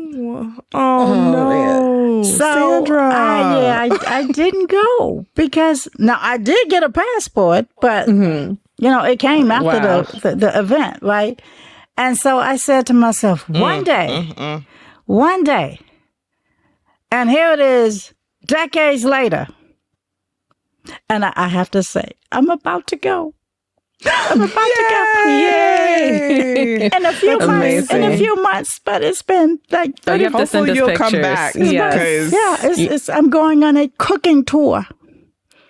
Oh, no. So Sandra. I didn't go because now I did get a passport, but it came after the event, right? And so I said to myself, one day, and here it is, decades later, and I have to say, I'm about to go. I'm about to go. Yay! In a few months, but it's been like 30. You have to send us You'll pictures. come back. Yes. I'm going on a cooking tour.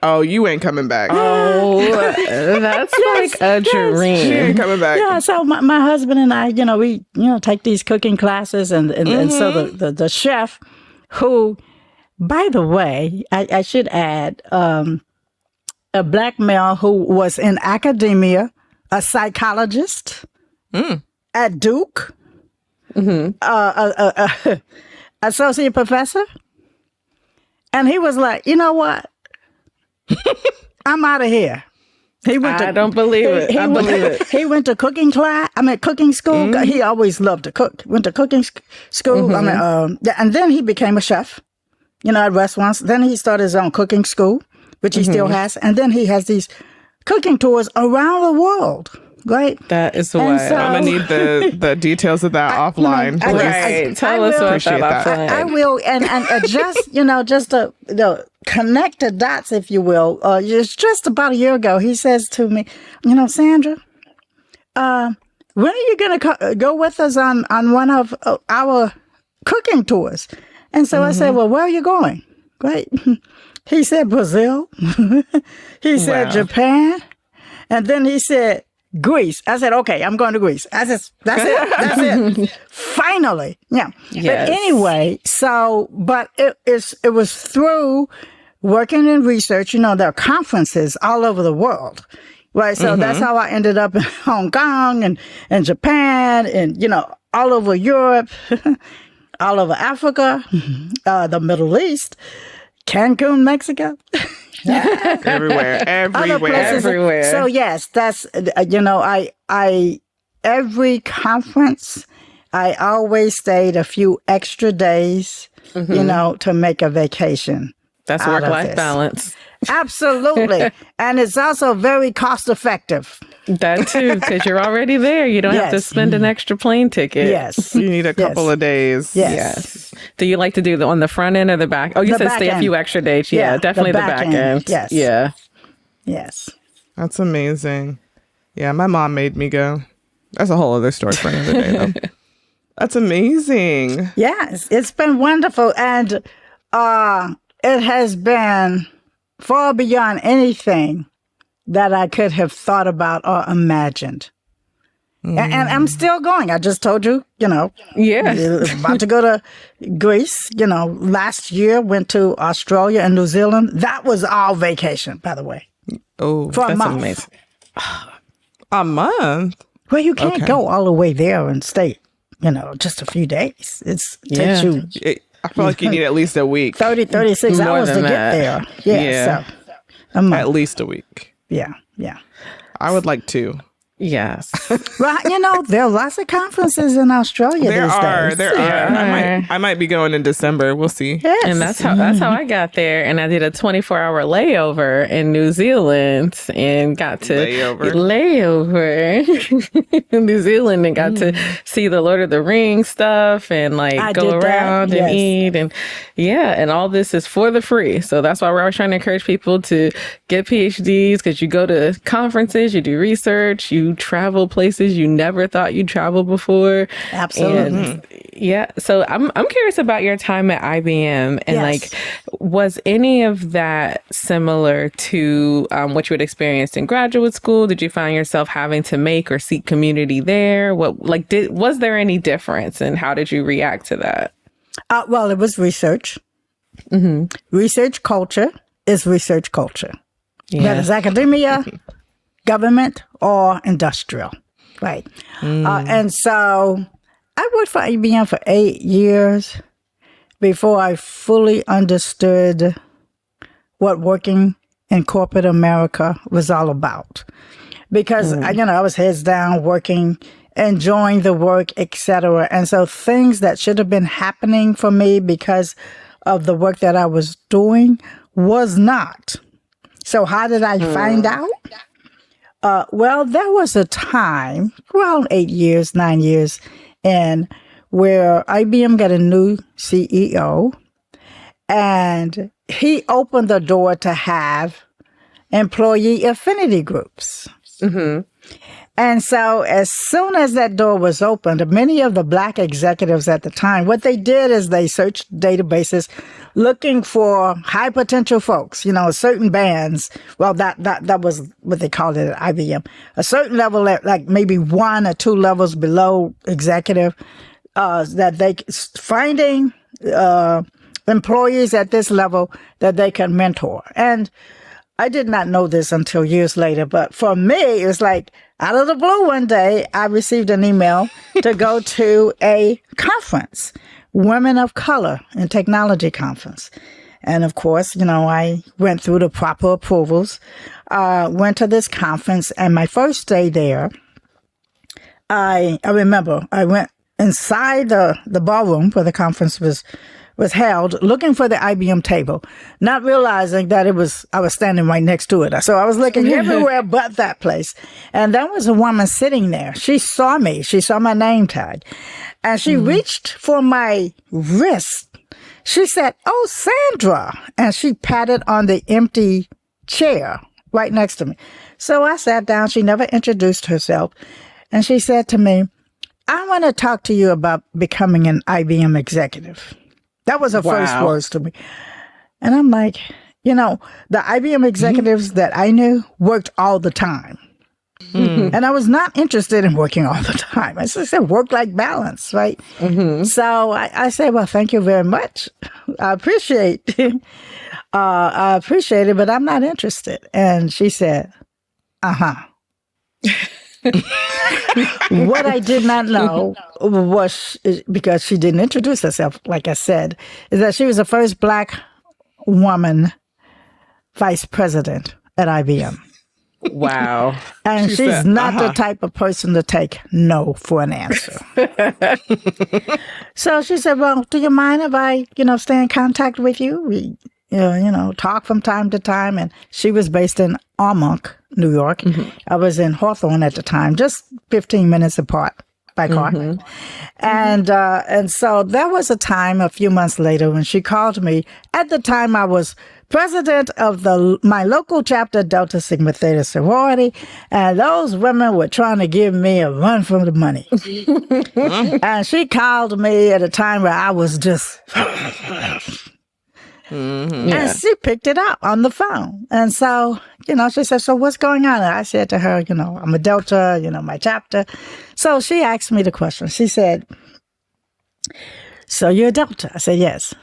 Oh, you ain't coming back. Oh, that's like a dream. She ain't coming back. Yeah, so my husband and I, we take these cooking classes, and so the chef, who, by the way, I should add, a Black male who was in academia, a psychologist at Duke, associate professor. And he was like, you know what? I'm out of here. I don't believe it. I believe it. He went to cooking school. He always loved to cook. Went to cooking school. And then he became a chef, at restaurants. Then he started his own cooking school, which he still has. And then he has these cooking tours around the world. Right? That is And wild. so- I'm gonna need the details of that offline. I- Right. Tell us will- about Appreciate that that. offline. I will, and just to connect the dots, if you will. Just about a year ago, he says to me, Sandra, when are you going to go with us on one of our cooking tours? And so I said, well, where are you going? Right? He said Brazil. He said Wow. Japan. And then he said Greece. I said, okay, I'm going to Greece. I said, that's it. That's it. Finally. Yeah. Yes. But anyway, but it was through working in research. There are conferences all over the world. Right. So that's how I ended up in Hong Kong and Japan and, all over Europe, all over Africa, the Middle East, Cancun, Mexico. Everywhere. Other places. Everywhere. So yes, that's I every conference I always stayed a few extra days, to make a vacation. That's out of work-life this. balance. Absolutely. And it's also very cost effective. That too, because you're already there. You don't have to Yes. spend an extra plane ticket. Yes. You need a couple Yes. of days. Yes. Yes. Do you like to do on the front end or the back? Oh, you The said back stay a end. few extra days. Yeah, Yeah, definitely the the back back end. end. Yes. Yeah. Yes. That's amazing. Yeah, my mom made me go. That's a whole other story for another day, though. That's amazing. Yes. It's been wonderful. And it has been far beyond anything that I could have thought about or imagined. And I'm still going. I just told you, Yeah. about to go to Greece. Last year went to Australia and New Zealand. That was all vacation, by the way, Oh, for a That's month. amazing. a month. Well, you can't Okay. go all the way there and stay, just a few days. It Yeah. takes you I feel like you need at least a week. 30, 36 More hours to than get that. there. Yeah. Yeah. So, a month. At least a week. Yeah. Yeah. I would like 2. Yes. Well, there are lots of conferences in Australia There these are. days. There are. I might be going in December. We'll see. Yes. And that's how I got there. And I did a 24-hour layover in New Zealand and got to layover in New Zealand and got to see the Lord of the Rings stuff and I go did that, around yes. and eat and all this is for the free. So that's why we're always trying to encourage people to get PhDs because you go to conferences, you do research, you travel places you never thought you'd travel before. Absolutely. And so I'm curious about your time at IBM and Yes. was any of that similar to what you had experienced in graduate school? Did you find yourself having to make or seek community there? Was there any difference and how did you react to that? Well, it was research. Research culture is research culture. Whether it's academia, government, or industrial. Right. And so I worked for IBM for 8 years before I fully understood what working in corporate America was all about. Because, I was heads down working, enjoying the work, etc. And so things that should have been happening for me because of the work that I was doing was not. So how did I find out? Well, there was a time, around 8 years, 9 years, and where IBM got a new CEO, and he opened the door to have employee affinity groups. And so as soon as that door was opened, many of the Black executives at the time, what they did is they searched databases looking for high potential folks, certain bands. Well, that was what they called it at IBM. A certain level, like maybe 1 or 2 levels below executive, that they finding employees at this level that they can mentor. And I did not know this until years later, but for me, it was like out of the blue one day, I received an email to go to a conference, Women of Color in Technology Conference. And of course, I went through the proper approvals, went to this conference, and my first day there, I remember I went inside the ballroom where the conference was was held looking for the IBM table, not realizing that I was standing right next to it. So I was looking everywhere but that place. And there was a woman sitting there. She saw me. She saw my name tag. And she reached for my wrist. She said, "Oh, Sandra." And she patted on the empty chair right next to me. So I sat down. She never introduced herself. And she said to me, "I want to talk to you about becoming an IBM executive." That was her first words to me. And I'm like, the IBM executives that I knew worked all the time. And I was not interested in working all the time. I said work-life balance, right? So I said, "Well, thank you very much. I appreciate it, but I'm not interested." And she said, "Uh-huh." What I did not know was, because she didn't introduce herself, like I said, is that she was the first Black woman vice president at IBM. Wow. And she's not the type of person to take no for an answer. So she said, "Well, do you mind if I, stay in contact with you? We, talk from time to time." And she was based in Armonk, New York. I was in Hawthorne at the time, just 15 minutes apart by car. And so there was a time a few months later when she called me. At the time, I was president of my local chapter, Delta Sigma Theta sorority, and those women were trying to give me a run for the money. And she called me at a time where I was just... And she picked it up on the phone. And so, she said, "So what's going on?" And I said to her, "I'm a Delta, my chapter." So she asked me the question. She said, "So you're a Delta?" I said, "Yes."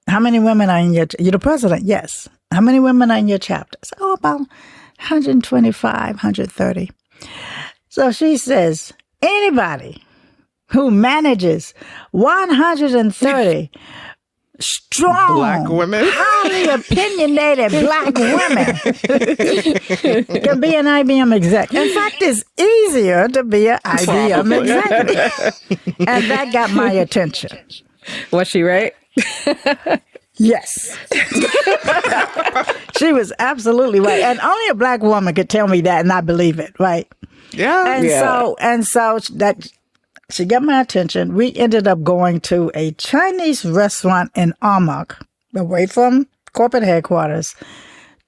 "How many women are in you're the president?" "Yes." "How many women are in your chapter?" I said, "Oh, about 125, 130. So she says, "Anybody who manages 130 strong, Black women, highly opinionated Black women can be an IBM exec. In fact, it's easier to be an IBM executive." And that got my attention. Was she right? Yes. She was absolutely right. And only a Black woman could tell me that and I believe it, right? Yeah. And so that she got my attention. We ended up going to a Chinese restaurant in Armonk, away from corporate headquarters,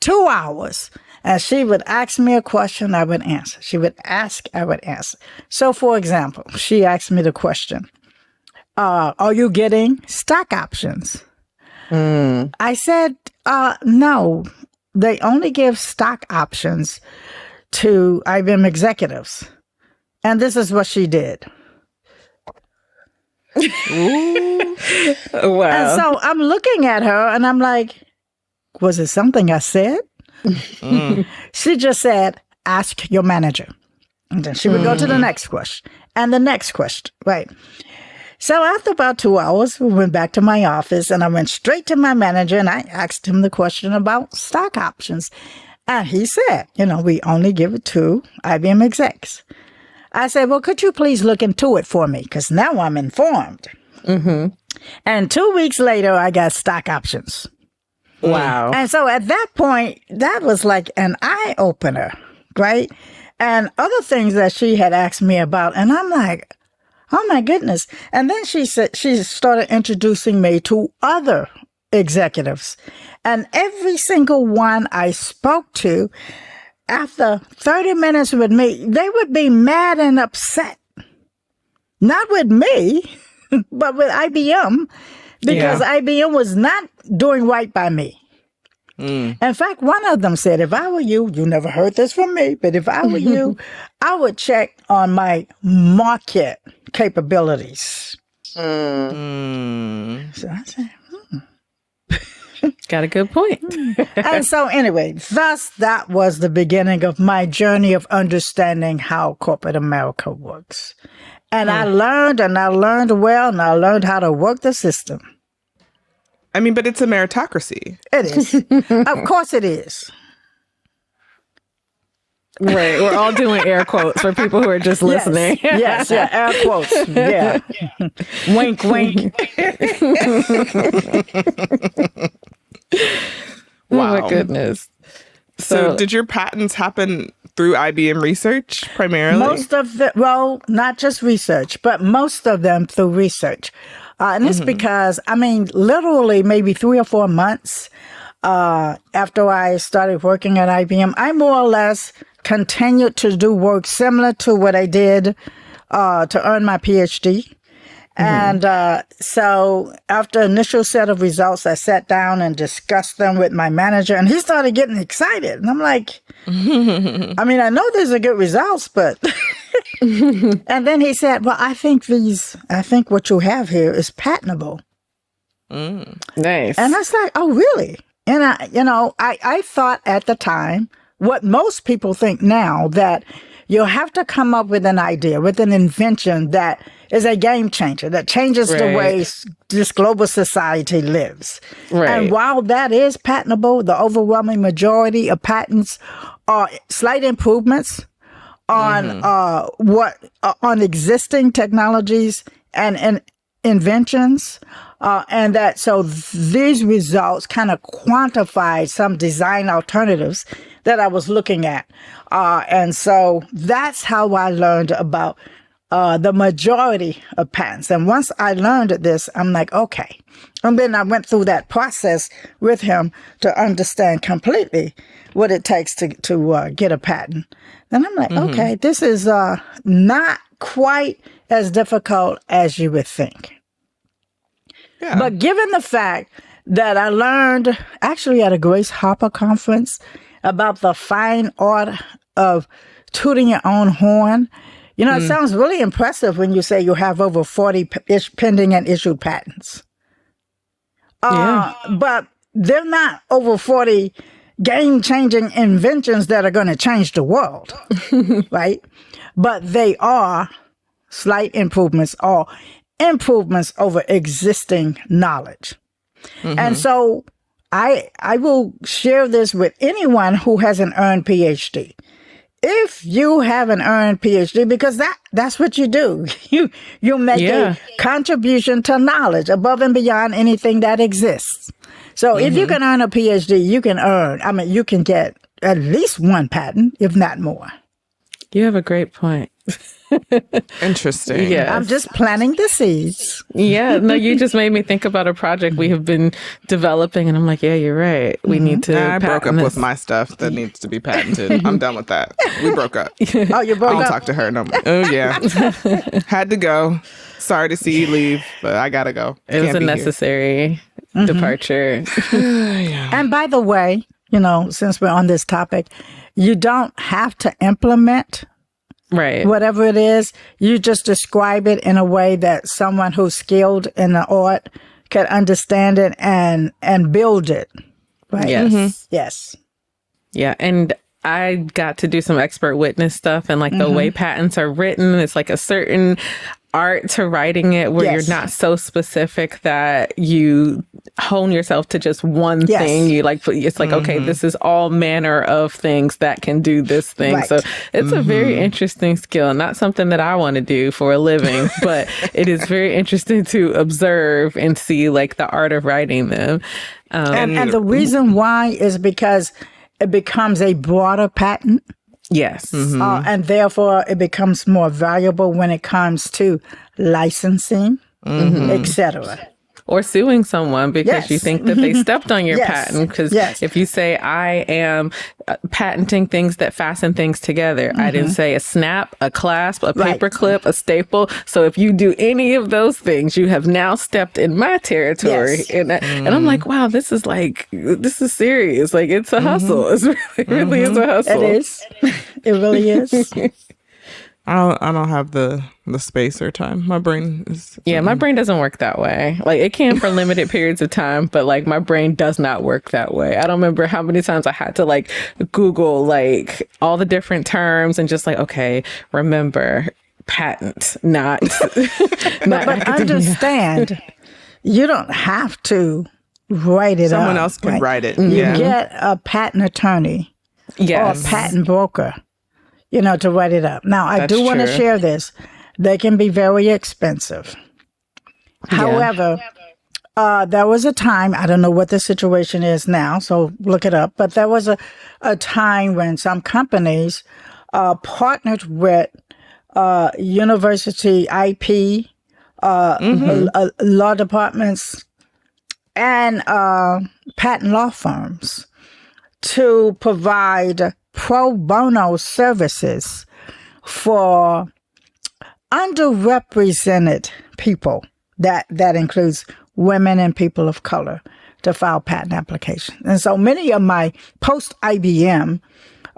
2 hours. And she would ask me a question, I would answer. She would ask, I would answer. So, for example, she asked me the question, "Are you getting stock options?" I said, "No, they only give stock options to IBM executives." And this is what she did. Wow. And so I'm looking at her and I'm like, was it something I said? She just said, "Ask your manager." And then she would go to the next question and the next question, right? So after about 2 hours, we went back to my office and I went straight to my manager and I asked him the question about stock options. And he said, "We only give it to IBM execs." I said, "Well, could you please look into it for me? Because now I'm informed." And 2 weeks later, I got stock options. Wow. And so at that point, that was like an eye-opener, right? And other things that she had asked me about. And I'm like, oh my goodness. And then she started introducing me to other executives. And every single one I spoke to, after 30 minutes with me, they would be mad and upset. Not with me, but with IBM, because IBM was not doing right by me. In fact, one of them said, "If I were you never heard this from me, but if I were you, I would check on my market capabilities." So I said, Got a good point. And so anyway, thus that was the beginning of my journey of understanding how corporate America works. And I learned well, and I learned how to work the system. I mean, but it's a meritocracy. It is. Of course it is. Right. We're all doing air quotes for people who are just listening. Yes, yeah, air quotes. Yeah. Wink, wink. Wow. Oh my goodness. So did your patents happen through IBM research primarily? Most of the, well, not just research, but most of them through research. And it's because, I mean, literally maybe 3 or 4 months after I started working at IBM, I more or less continued to do work similar to what I did to earn my Ph.D. And so after initial set of results, I sat down and discussed them with my manager, and he started getting excited. And I'm like, I mean, I know these are good results, but... And then he said, well, I think what you have here is patentable. Nice. And I was like, oh, really? And I thought at the time, what most people think now, that you'll have to come up with an idea, with an invention that is a game changer, that changes the way this global society lives. Right. And while that is patentable, the overwhelming majority of patents are slight improvements on on existing technologies and inventions. And that so these results kind of quantify some design alternatives that I was looking at. And so that's how I learned about the majority of patents. And once I learned this, I'm like, okay. And then I went through that process with him to understand completely what it takes to get a patent. Then I'm like, okay, this is not quite as difficult as you would think. Yeah. But given the fact that I learned actually at a Grace Hopper conference about the fine art of tooting your own horn, it sounds really impressive when you say you have over 40 pending and issued patents. But they're not over 40 game-changing inventions that are going to change the world, right? But they are slight improvements or improvements over existing knowledge. And so I will share this with anyone who has an earned PhD. If you have an earned PhD, because that's what you do, you make a contribution to knowledge above and beyond anything that exists. So if you can earn a PhD, you can get at least one patent, if not more. You have a great point. Interesting. Yeah, I'm just planting the seeds. Yeah, no, you just made me think about a project we have been developing, and I'm like, yeah, you're right. We need to. I broke up with my stuff that needs to be patented. I'm done with that. We broke up. Oh, you broke up? I don't talk to her no more. Oh yeah, had to go. Sorry to see you leave, but I gotta go. It was a necessary departure. And by the way, since we're on this topic, you don't have to implement whatever it is. You just describe it in a way that someone who's skilled in the art can understand it and build it. Right? Yes. Yes. Yeah. And I got to do some expert witness stuff, and the way patents are written, it's like a certain art to writing it where you're not so specific that you hone yourself to just one thing. You it's like, okay, this is all manner of things that can do this thing. Right. So it's a very interesting skill, not something that I want to do for a living, but it is very interesting to observe and see the art of writing them. And the reason why is because it becomes a broader patent. Yes. And therefore it becomes more valuable when it comes to licensing, etc. Or suing someone because you think that they stepped on your patent. Because if you say, I am patenting things that fasten things together, I didn't say a snap, a clasp, a paper clip, a staple. So if you do any of those things, you have now stepped in my territory. And I'm like, wow, this is serious. It's a hustle. It really is a hustle. It is. It really is. I don't have the space or time. My brain is... Yeah, my brain doesn't work that way. It can for limited periods of time, but my brain does not work that way. I don't remember how many times I had to Google all the different terms and just okay, remember patent, not... but understand, you don't have to write it Someone else can write it. You get a patent attorney or a patent broker to write it up. Now, I That's do want to true. share this. They can be very expensive. However, there was a time, I don't know what the situation is now, so look it up, but there was a time when some companies partnered with university IP, law departments, and patent law firms to provide pro bono services for underrepresented people. That includes women and people of color to file patent applications. And so many of my post-IBM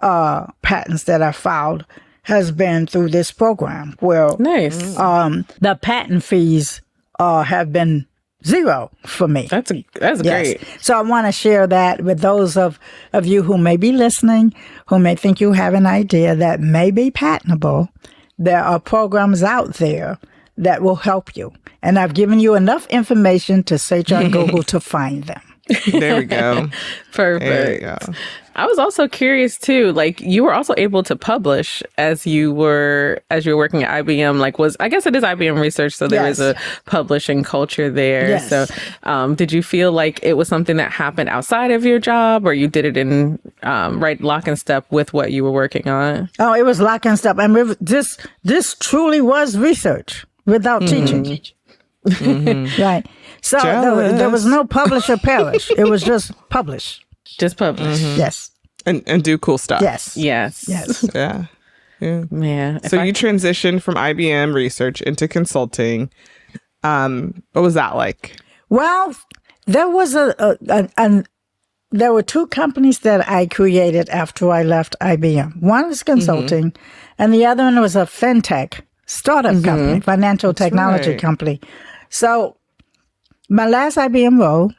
patents that I filed has been through this program where Nice. the patent fees have been zero for me. That's Yes. great. So I want to share that with those of you who may be listening, who may think you have an idea that may be patentable. There are programs out there that will help you. And I've given you enough information to search on Google to find them. There we go. Perfect. There you go. I was also curious too, like you were also able to publish as you were working at IBM, I guess it is IBM research. So there is a publishing culture there. Yes. So did you feel like it was something that happened outside of your job, or you did it in right lock and step with what you were working on? Oh, it was lock and step. I mean, this truly was research without teaching. Right. So there was no publish or perish. It was just publish. Just publish. Yes. And do cool stuff. Yes. Yes. Yes. Yeah. Yeah. Man. So you transitioned from IBM research into consulting. What was that like? Well, there was there were two companies that I created after I left IBM. One was consulting, and the other one was a fintech startup company, financial technology company. So my last IBM role,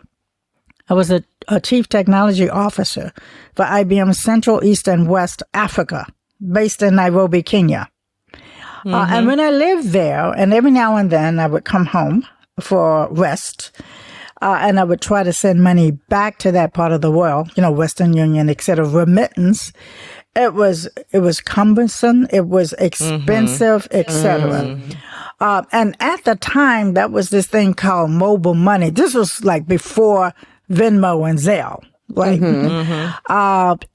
I was a chief technology officer for IBM Central, East, and West Africa, based in Nairobi, Kenya. And when I lived there, and every now and then I would come home for rest, and I would try to send money back to that part of the world, Western Union, et cetera, remittance. It was cumbersome. It was expensive, et cetera. And at the time, that was this thing called mobile money. This was like before Venmo and Zelle, right?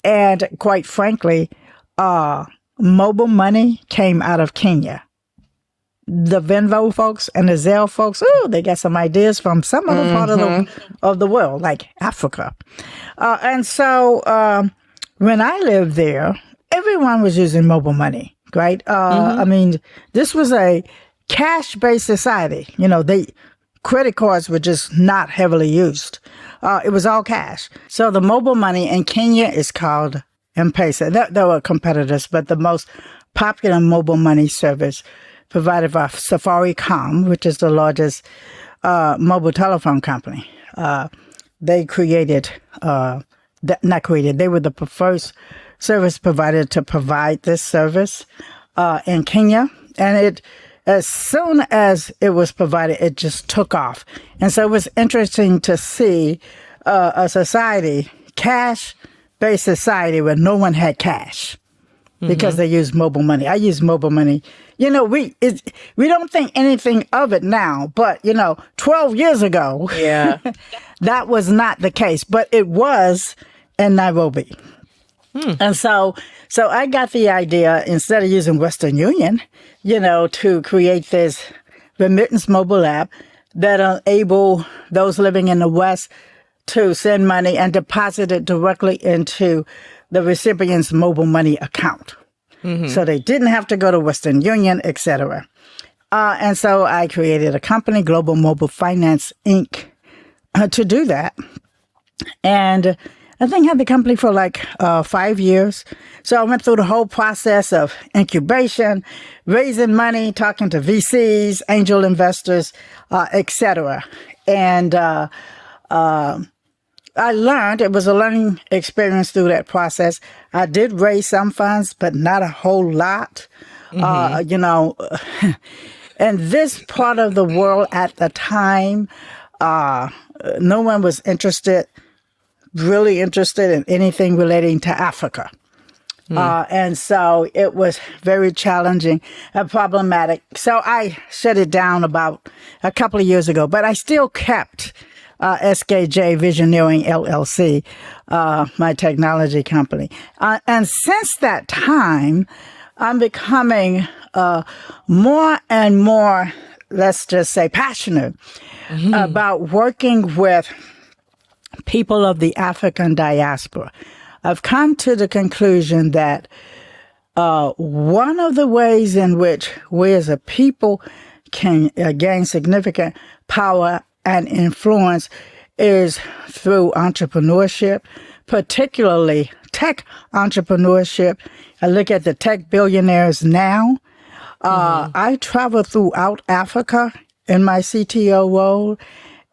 And quite frankly, mobile money came out of Kenya. The Venmo folks and the Zelle folks, they got some ideas from some other part of the world, like Africa. And so when I lived there, everyone was using mobile money, right? I mean, this was a cash-based society. Credit cards were just not heavily used. It was all cash. So the mobile money in Kenya is called M-Pesa. There were competitors, but the most popular mobile money service provided by Safaricom, which is the largest mobile telephone company. They created, they were the first service provider to provide this service in Kenya. And as soon as it was provided, it just took off. And so it was interesting to see a society, cash-based society, where no one had cash because they used mobile money. I use mobile money. We don't think anything of it now, but 12 years ago, that was not the case. But it was in Nairobi. And so I got the idea, instead of using Western Union, to create this remittance mobile app that enable those living in the West to send money and deposit it directly into the recipient's mobile money account. So they didn't have to go to Western Union, et cetera. And so I created a company, Global Mobile Finance, Inc., to do that. And I think I had the company for 5 years. So I went through the whole process of incubation, raising money, talking to VCs, angel investors, et cetera. And I learned, it was a learning experience through that process. I did raise some funds, but not a whole lot. And this part of the world at the time, no one was really interested in anything relating to Africa. And so it was very challenging and problematic. So I shut it down about a couple of years ago, but I still kept SKJ Visioneering LLC, my technology company. And since that time, I'm becoming more and more, let's just say, passionate about working with people of the African diaspora. I've come to the conclusion that one of the ways in which we as a people can gain significant power and influence is through entrepreneurship, particularly tech entrepreneurship. I look at the tech billionaires now. I travel throughout Africa in my CTO role,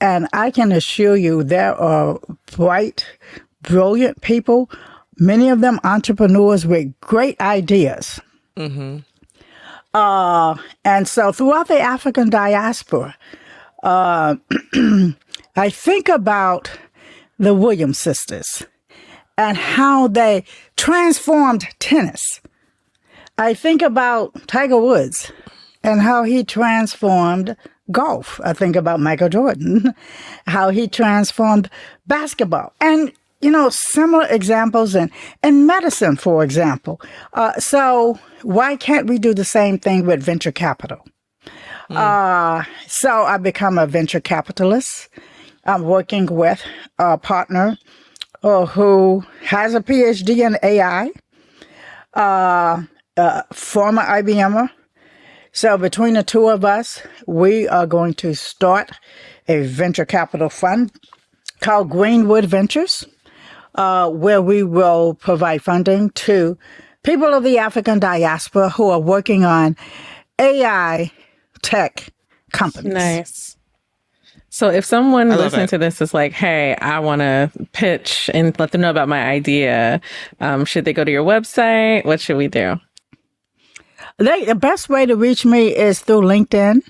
and I can assure you there are bright, brilliant people, many of them entrepreneurs with great ideas. And so throughout the African diaspora, I think about the Williams sisters and how they transformed tennis. I think about Tiger Woods and how he transformed golf. I think about Michael Jordan, how he transformed basketball. And similar examples in medicine, for example. So why can't we do the same thing with venture capital? So I become a venture capitalist. I'm working with a partner who has a Ph.D. in AI, former IBMer. So between the two of us, we are going to start a venture capital fund called Greenwood Ventures, where we will provide funding to people of the African diaspora who are working on AI tech companies. Nice. So if someone listening to this is like, hey, I want to pitch and let them know about my idea, should they go to your website? What should we do? The best way to reach me is through LinkedIn.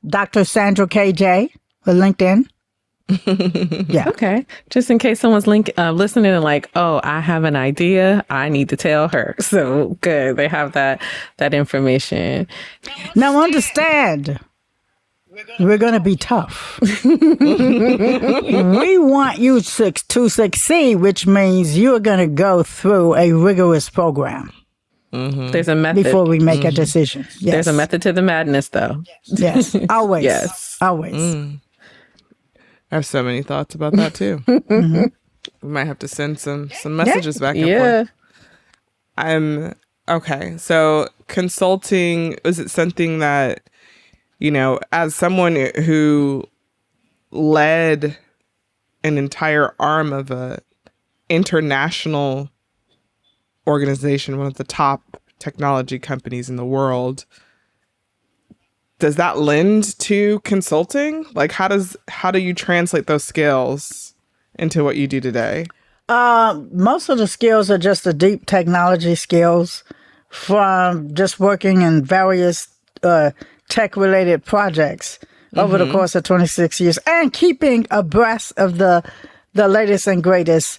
Dr. Sandra KJ for LinkedIn. Yeah. Okay. Just in case someone's listening and like, oh, I have an idea. I need to tell her. So good. They have that information. Now understand, we're going to be tough. We want you to succeed, which means you're going to go through a rigorous program. There's a method. Before we make a decision. Yes. There's a method to the madness, though. Yes. Always. Yes. Always. I have so many thoughts about that too. We might have to send some messages back and forth. Okay. So consulting, is it something that, as someone who led an entire arm of a international organization, one of the top technology companies in the world, does that lend to consulting? Like, how do you translate those skills into what you do today? Most of the skills are just the deep technology skills from just working in various tech-related projects over the course of 26 years and keeping abreast of the latest and greatest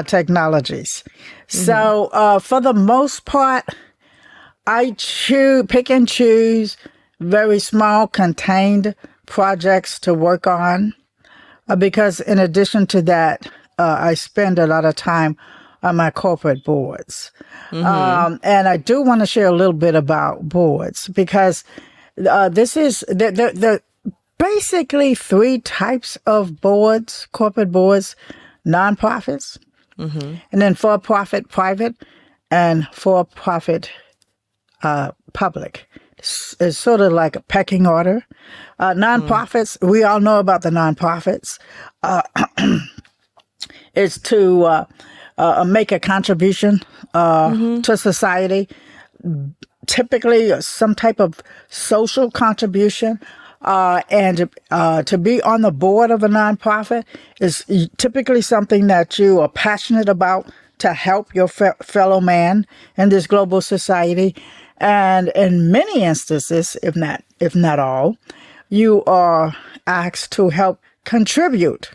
technologies. So for the most part, I pick and choose very small, contained projects to work on, because in addition to that, I spend a lot of time on my corporate boards. And I do want to share a little bit about boards, because this is the basically three types of boards, corporate boards: nonprofits, and then for-profit private, and for-profit public. It's sort of like a pecking order. Nonprofits, we all know about the nonprofits. It's to make a contribution to society, typically some type of social contribution. And to be on the board of a nonprofit is typically something that you are passionate about to help your fellow man in this global society. And in many instances, if not all, you are asked to help contribute,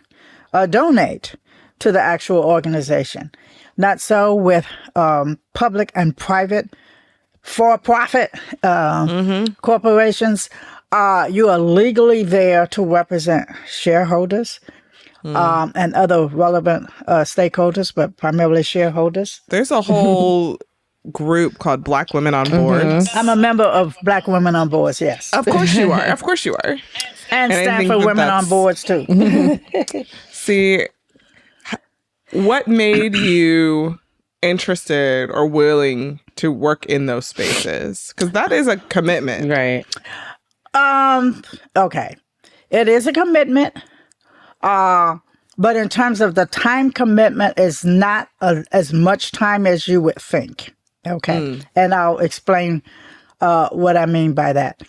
donate to the actual organization. Not so with public and private for-profit corporations. You are legally there to represent shareholders and other relevant stakeholders, but primarily shareholders. There's a whole group called Black Women on Boards. I'm a member of Black Women on Boards, yes. Of course you are. Of course you are. And I think Stanford that Women on Boards, too. See, what made you interested or willing to work in those spaces? Because that is a commitment. Right. Okay. It is a commitment. But in terms of the time commitment, is not as much time as you would think. Okay. And I'll explain what I mean by that.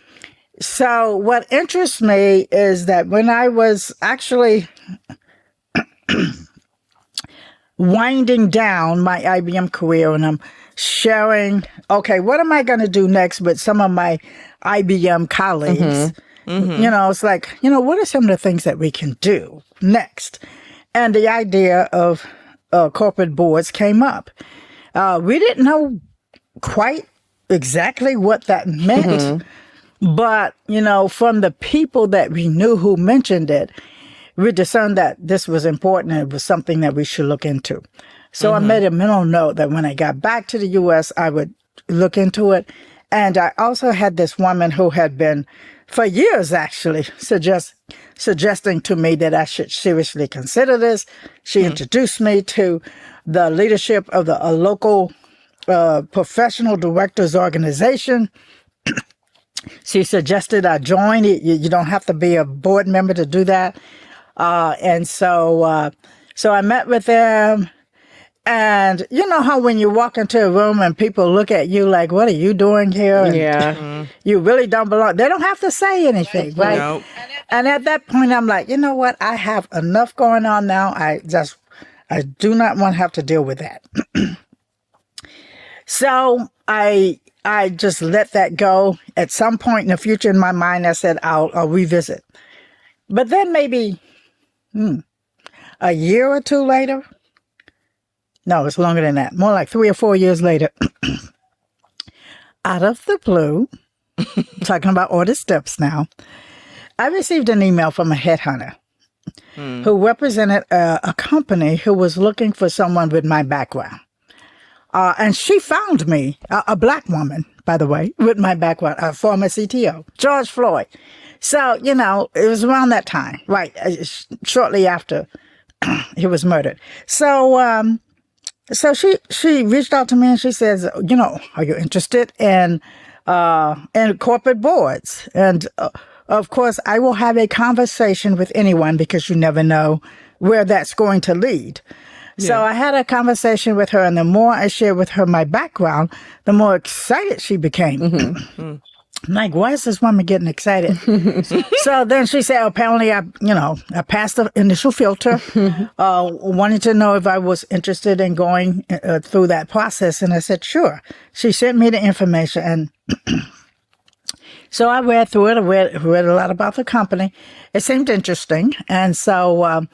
So what interests me is that when I was actually winding down my IBM career and I'm sharing, okay, what am I going to do next with some of my IBM colleagues? You know, it's like, what are some of the things that we can do next? And the idea of corporate boards came up. We didn't know quite exactly what that meant. But, from the people that we knew who mentioned it, we discerned that this was important and it was something that we should look into. So I made a mental note that when I got back to the U.S., I would look into it. And I also had this woman who had been, for years actually, suggesting to me that I should seriously consider this. She introduced me to the leadership of a local professional directors organization. She suggested I join. You don't have to be a board member to do that. And so I met with them. And you know how when you walk into a room and people look at you like, what are you doing here? And you really don't belong. They don't have to say anything, right? Nope. And at that point, I'm like, you know what? I have enough going on now. I do not want to have to deal with that. So I just let that go. At some point in the future in my mind, I said, I'll revisit. But then maybe a year or two later, no, it's longer than that, more like 3 or 4 years later, out of the blue, talking about order steps now, I received an email from a headhunter who represented a company who was looking for someone with my background. And she found me, a Black woman, by the way, with my background, a former CTO, George Floyd. So, it was around that time, right, shortly after he was murdered. So she reached out to me and she says, are you interested in corporate boards? And of course, I will have a conversation with anyone because you never know where that's going to lead. Yeah. So I had a conversation with her, and the more I shared with her my background, the more excited she became. I'm like, why is this woman getting excited? So then she said, apparently I passed the initial filter, wanted to know if I was interested in going through that process. And I said, sure. She sent me the information. And so I read through it. I read a lot about the company. It seemed interesting. And so,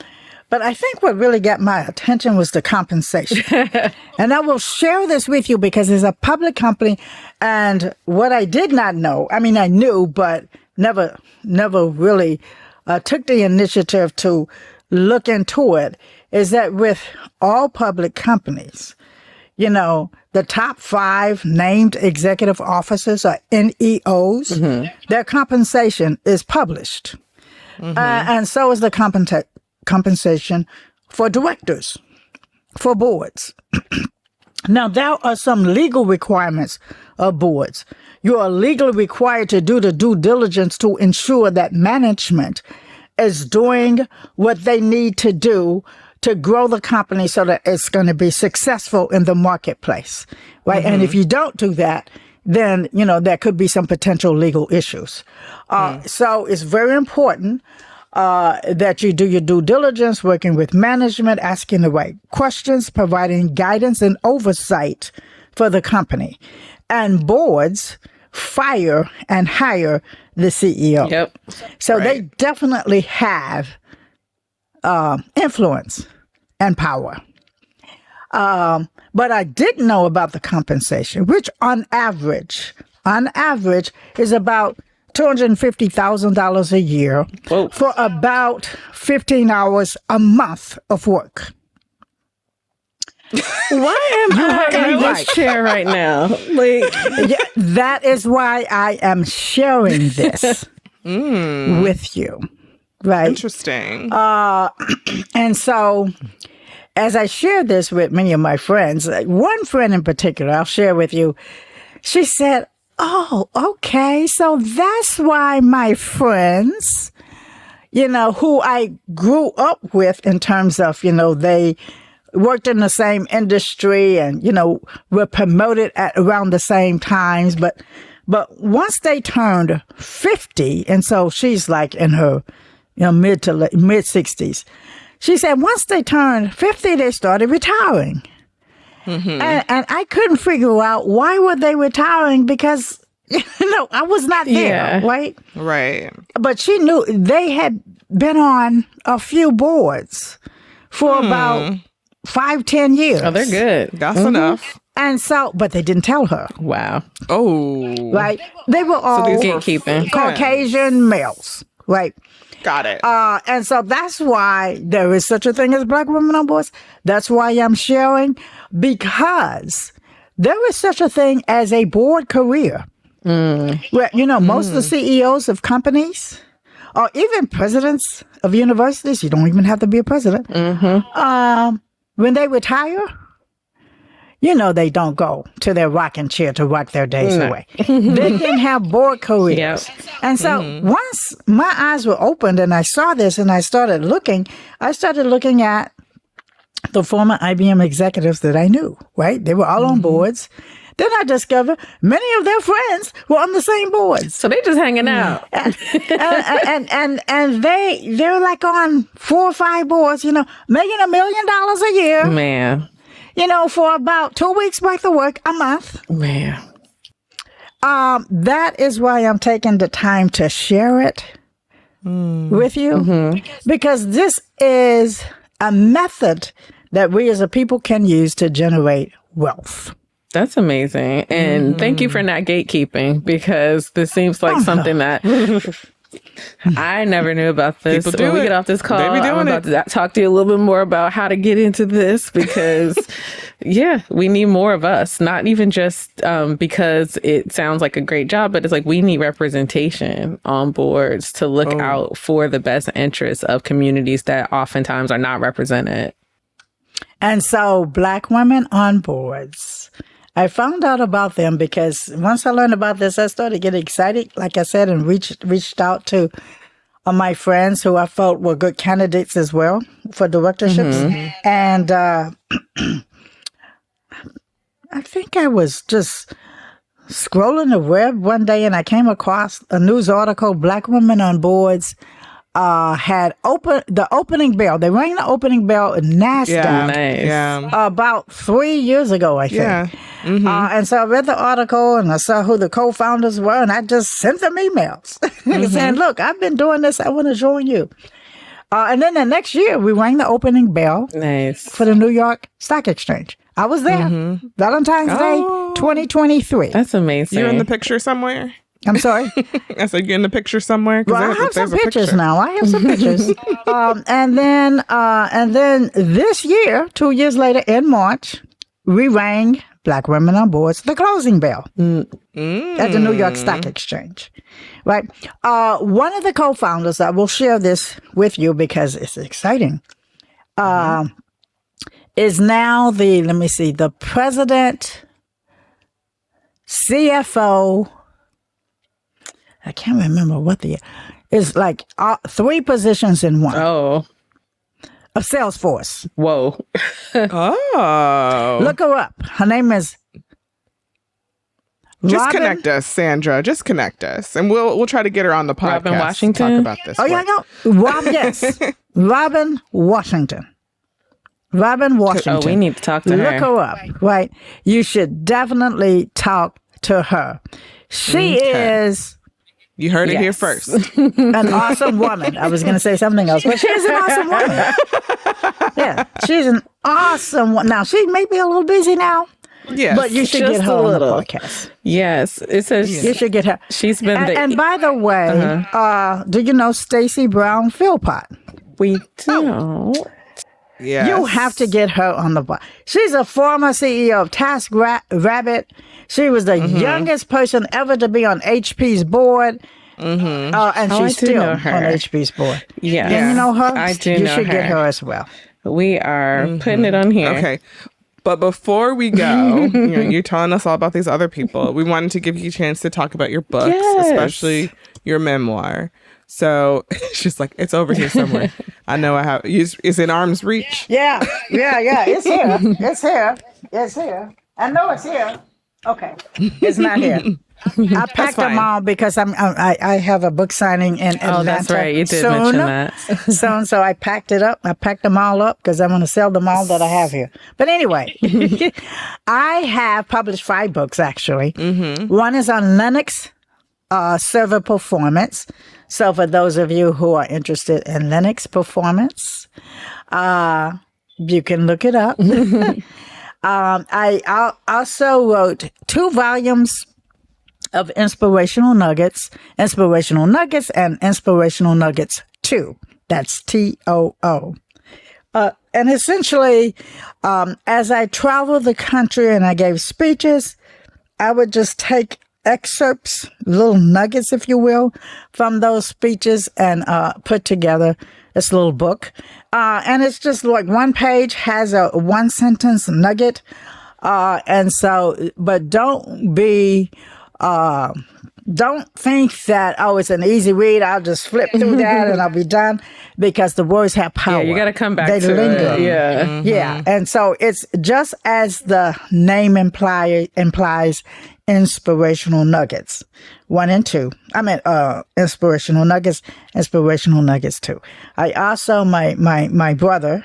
but I think what really got my attention was the compensation. And I will share this with you because it's a public company. And what I did not know, I mean, I knew, but never really took the initiative to look into it, is that with all public companies, the top 5 named executive officers are NEOs. Their compensation is published. And so is the compensation for directors, for boards. Now, there are some legal requirements of boards. You are legally required to do the due diligence to ensure that management is doing what they need to do to grow the company so that it's going to be successful in the marketplace, right? And if you don't do that, then, there could be some potential legal issues. So it's very important that you do your due diligence, working with management, asking the right questions, providing guidance and oversight for the company. And boards fire and hire the CEO. Yep. So they definitely have influence and power. But I didn't know about the compensation, which on average is about $250,000 a year for about 15 hours a month of work. Why am I in this chair right now? Like, that is why I am sharing this with you. Right. Interesting. And so as I shared this with many of my friends, one friend in particular, I'll share with you, she said, oh, okay, so that's why my friends, who I grew up with in terms of, they worked in the same industry and, were promoted at around the same times. But once they turned 50, and so she's like in her mid 60s, she said once they turned 50, they started retiring. Mm-hmm. And I couldn't figure out why were they retiring because, I was not there, right? Right. But she knew they had been on a few boards for about 5-10 years. Oh, they're good. That's enough. And so, but they didn't tell her. Wow. Oh. Right. They were all gatekeeping Caucasian males. Right. Got it. And so that's why there is such a thing as Black women on boards. That's why I'm sharing, because there is such a thing as a board career. Where, most of the CEOs of companies or even presidents of universities, you don't even have to be a president. When they retire, they don't go to their rocking chair to rock their days away. They can have board careers. Yep. And so once my eyes were opened and I saw this and I started looking at the former IBM executives that I knew, right? They were all on boards. Then I discovered many of their friends were on the same boards. So they just hanging out. and they're like on 4 or 5 boards, making $1 million a year. Man. For about 2 weeks worth of work a month. Man. That is why I'm taking the time to share it with you. Because this is a method that we as a people can use to generate wealth. That's amazing. And thank you for not gatekeeping, because this seems like something that I never knew about this. When we get off this call, I'm about to talk to you a little bit more about how to get into this, because we need more of us, not even just because it sounds like a great job, but it's like we need representation on boards to look out for the best interests of communities that oftentimes are not represented. And so Black women on boards, I found out about them because once I learned about this, I started getting excited, like I said, and reached out to my friends who I felt were good candidates as well for directorships. And I think I was just scrolling the web one day and I came across a news article, Black women on boards had the opening bell. They rang the opening bell at NASDAQ about 3 years ago, I think. And so I read the article and I saw who the co-founders were, and I just sent them emails saying, look, I've been doing this. I want to join you. And then the next year, we rang the opening bell for the New York Stock Exchange. I was there. Valentine's Day 2023. That's amazing. You're in the picture somewhere? I'm sorry? I said, you're in the picture somewhere? Well, I have some pictures now. I have some pictures. And then this year, 2 years later, in March, we rang Black women on boards, the closing bell at the New York Stock Exchange. Right? One of the co-founders, I will share this with you because it's exciting, is now the president, CFO, I can't remember what it's like 3 positions in one. Oh. Of Salesforce. Whoa. Oh. Look her up. Her name is Just connect us, Sandra. Just connect us. And we'll try to get her on the podcast Robin Washington? to talk about this. Oh, yeah, no. Yes. Robin Washington. Oh, we need to talk to her. Look her up. Right. You should definitely talk to her. She is You heard it here first. An awesome woman. I was going to say something else, but she's an awesome woman. Yeah, she's an awesome one. Now, she may be a little busy now. Yes. But you should get her on the podcast. Yes. It says you should get her. She's been and by the way, do you know Stacy Brown Philpott? We do. Yes. You have to get her on the podcast. She's a former CEO of TaskRabbit. She was the youngest person ever to be on HP's board. And she's still on HP's board. Yeah. And you know her? I do You know should her. get her as well. We are putting it on here. Okay. But before we go, you're telling us all about these other people. We wanted to give you a chance to talk about your books, especially your memoir. So she's like, it's over here somewhere. I know I have. It's in arm's reach. Yeah. It's here. It's here. I know it's here. Okay. It's not here. I packed them all because I have a book signing in Atlanta. Oh, that's right. You did mention that. So I packed it up. I packed them all up because I'm going to sell them all that I have here. But anyway, I have published 5 books, actually. One is on Linux server performance. So for those of you who are interested in Linux performance, you can look it up. I also wrote 2 volumes of Inspirational Nuggets and Inspirational Nuggets 2. That's TOO. And essentially, as I traveled the country and I gave speeches, I would just take excerpts, little nuggets, if you will, from those speeches and put together this little book. And it's just like one page has a 1-sentence nugget. And so, but don't think that, it's an easy read. I'll just flip through that and I'll be done, because the words have power. Yeah, you got to come back they to linger. it. Yeah. Yeah. And so it's just as the name implies, Inspirational Nuggets 1 and 2. I mean, Inspirational Nuggets 2. I also, my brother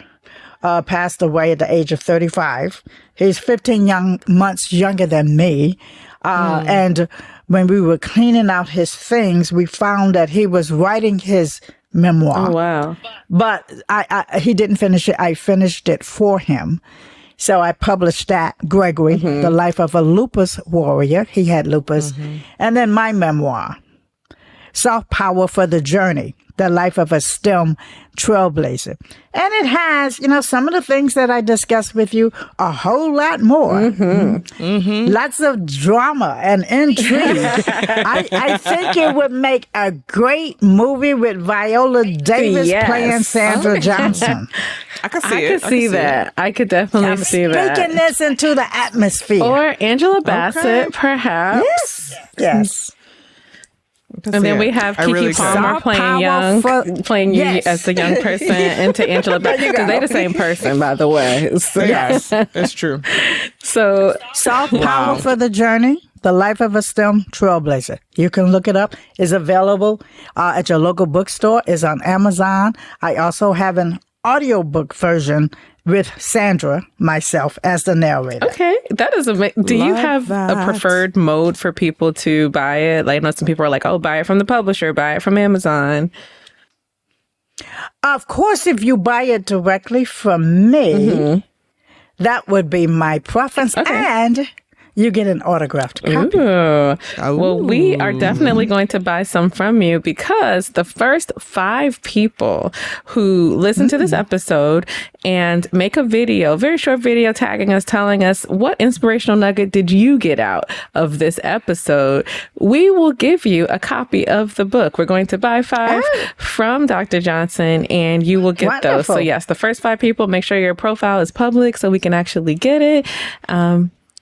passed away at the age of 35. He's 15 months younger than me. And when we were cleaning out his things, we found that he was writing his memoir. Oh, wow. But he didn't finish it. I finished it for him. So I published that, Gregory, The Life of a Lupus Warrior. He had lupus. And then my memoir, Soft Power for the Journey, The Life of a STEM Trailblazer. And it has, some of the things that I discussed with you, a whole lot more. Lots of drama and intrigue. I think it would make a great movie with Viola Davis playing Sandra Johnson. I could see I it. could see that. I could definitely see that. Speaking this into the atmosphere. Or Angela Bassett, perhaps. Yes. And then we have Keke Palmer playing you as the young person into Angela Bassett. Because they're the same person, by the way. So, yes, that's true. So, Soft Power for the Journey, The Life of a STEM Trailblazer. You can look it up. It's available at your local bookstore. It's on Amazon. I also have an audiobook version with Sandra, myself, as the narrator. Okay, that is amazing. Do you have a preferred mode for people to buy it? Like, I know some people are like, buy it from the publisher, buy it from Amazon. Of course, if you buy it directly from me, that would be my preference. Okay. And you get an autographed copy. Ooh. Well, we are definitely going to buy some from you, because the first 5 people who listen to this episode and make a video, very short video, tagging us, telling us what inspirational nugget did you get out of this episode, we will give you a copy of the book. We're going to buy 5 from Dr. Johnson, and you will get those. So yes, the first 5 people, make sure your profile is public so we can actually get it.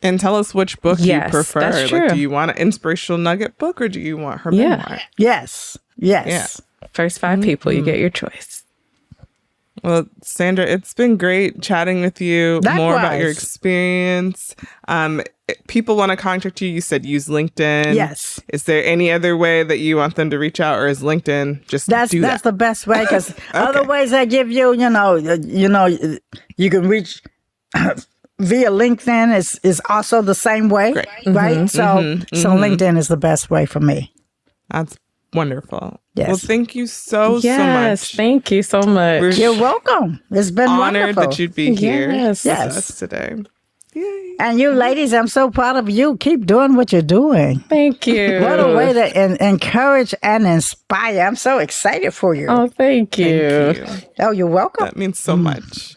And tell us which book you prefer. That's true. Like, do you want an inspirational nugget book, or do you want her memoir? Yes. Yeah. First 5 people, you get your choice. Well, Sandra, it's been great chatting with you. Likewise. More about your experience. People want to contact you. You said use LinkedIn. Yes. Is there any other way that you want them to reach out, or is LinkedIn just that's the best way? Because other ways I give you, you can reach via LinkedIn is also the same way, right? So LinkedIn is the best way for me. That's Wonderful. Yes. Well, thank you so Yes, much. thank you so much. We're You're welcome. It's been honored wonderful. that you'd be here Yes. with Yes. us today. Yay. And you ladies, I'm so proud of you. Keep doing what you're doing. Thank you. What a way to encourage and inspire. I'm so excited for you. Oh, thank you. Thank you. Oh, you're welcome. That means so much.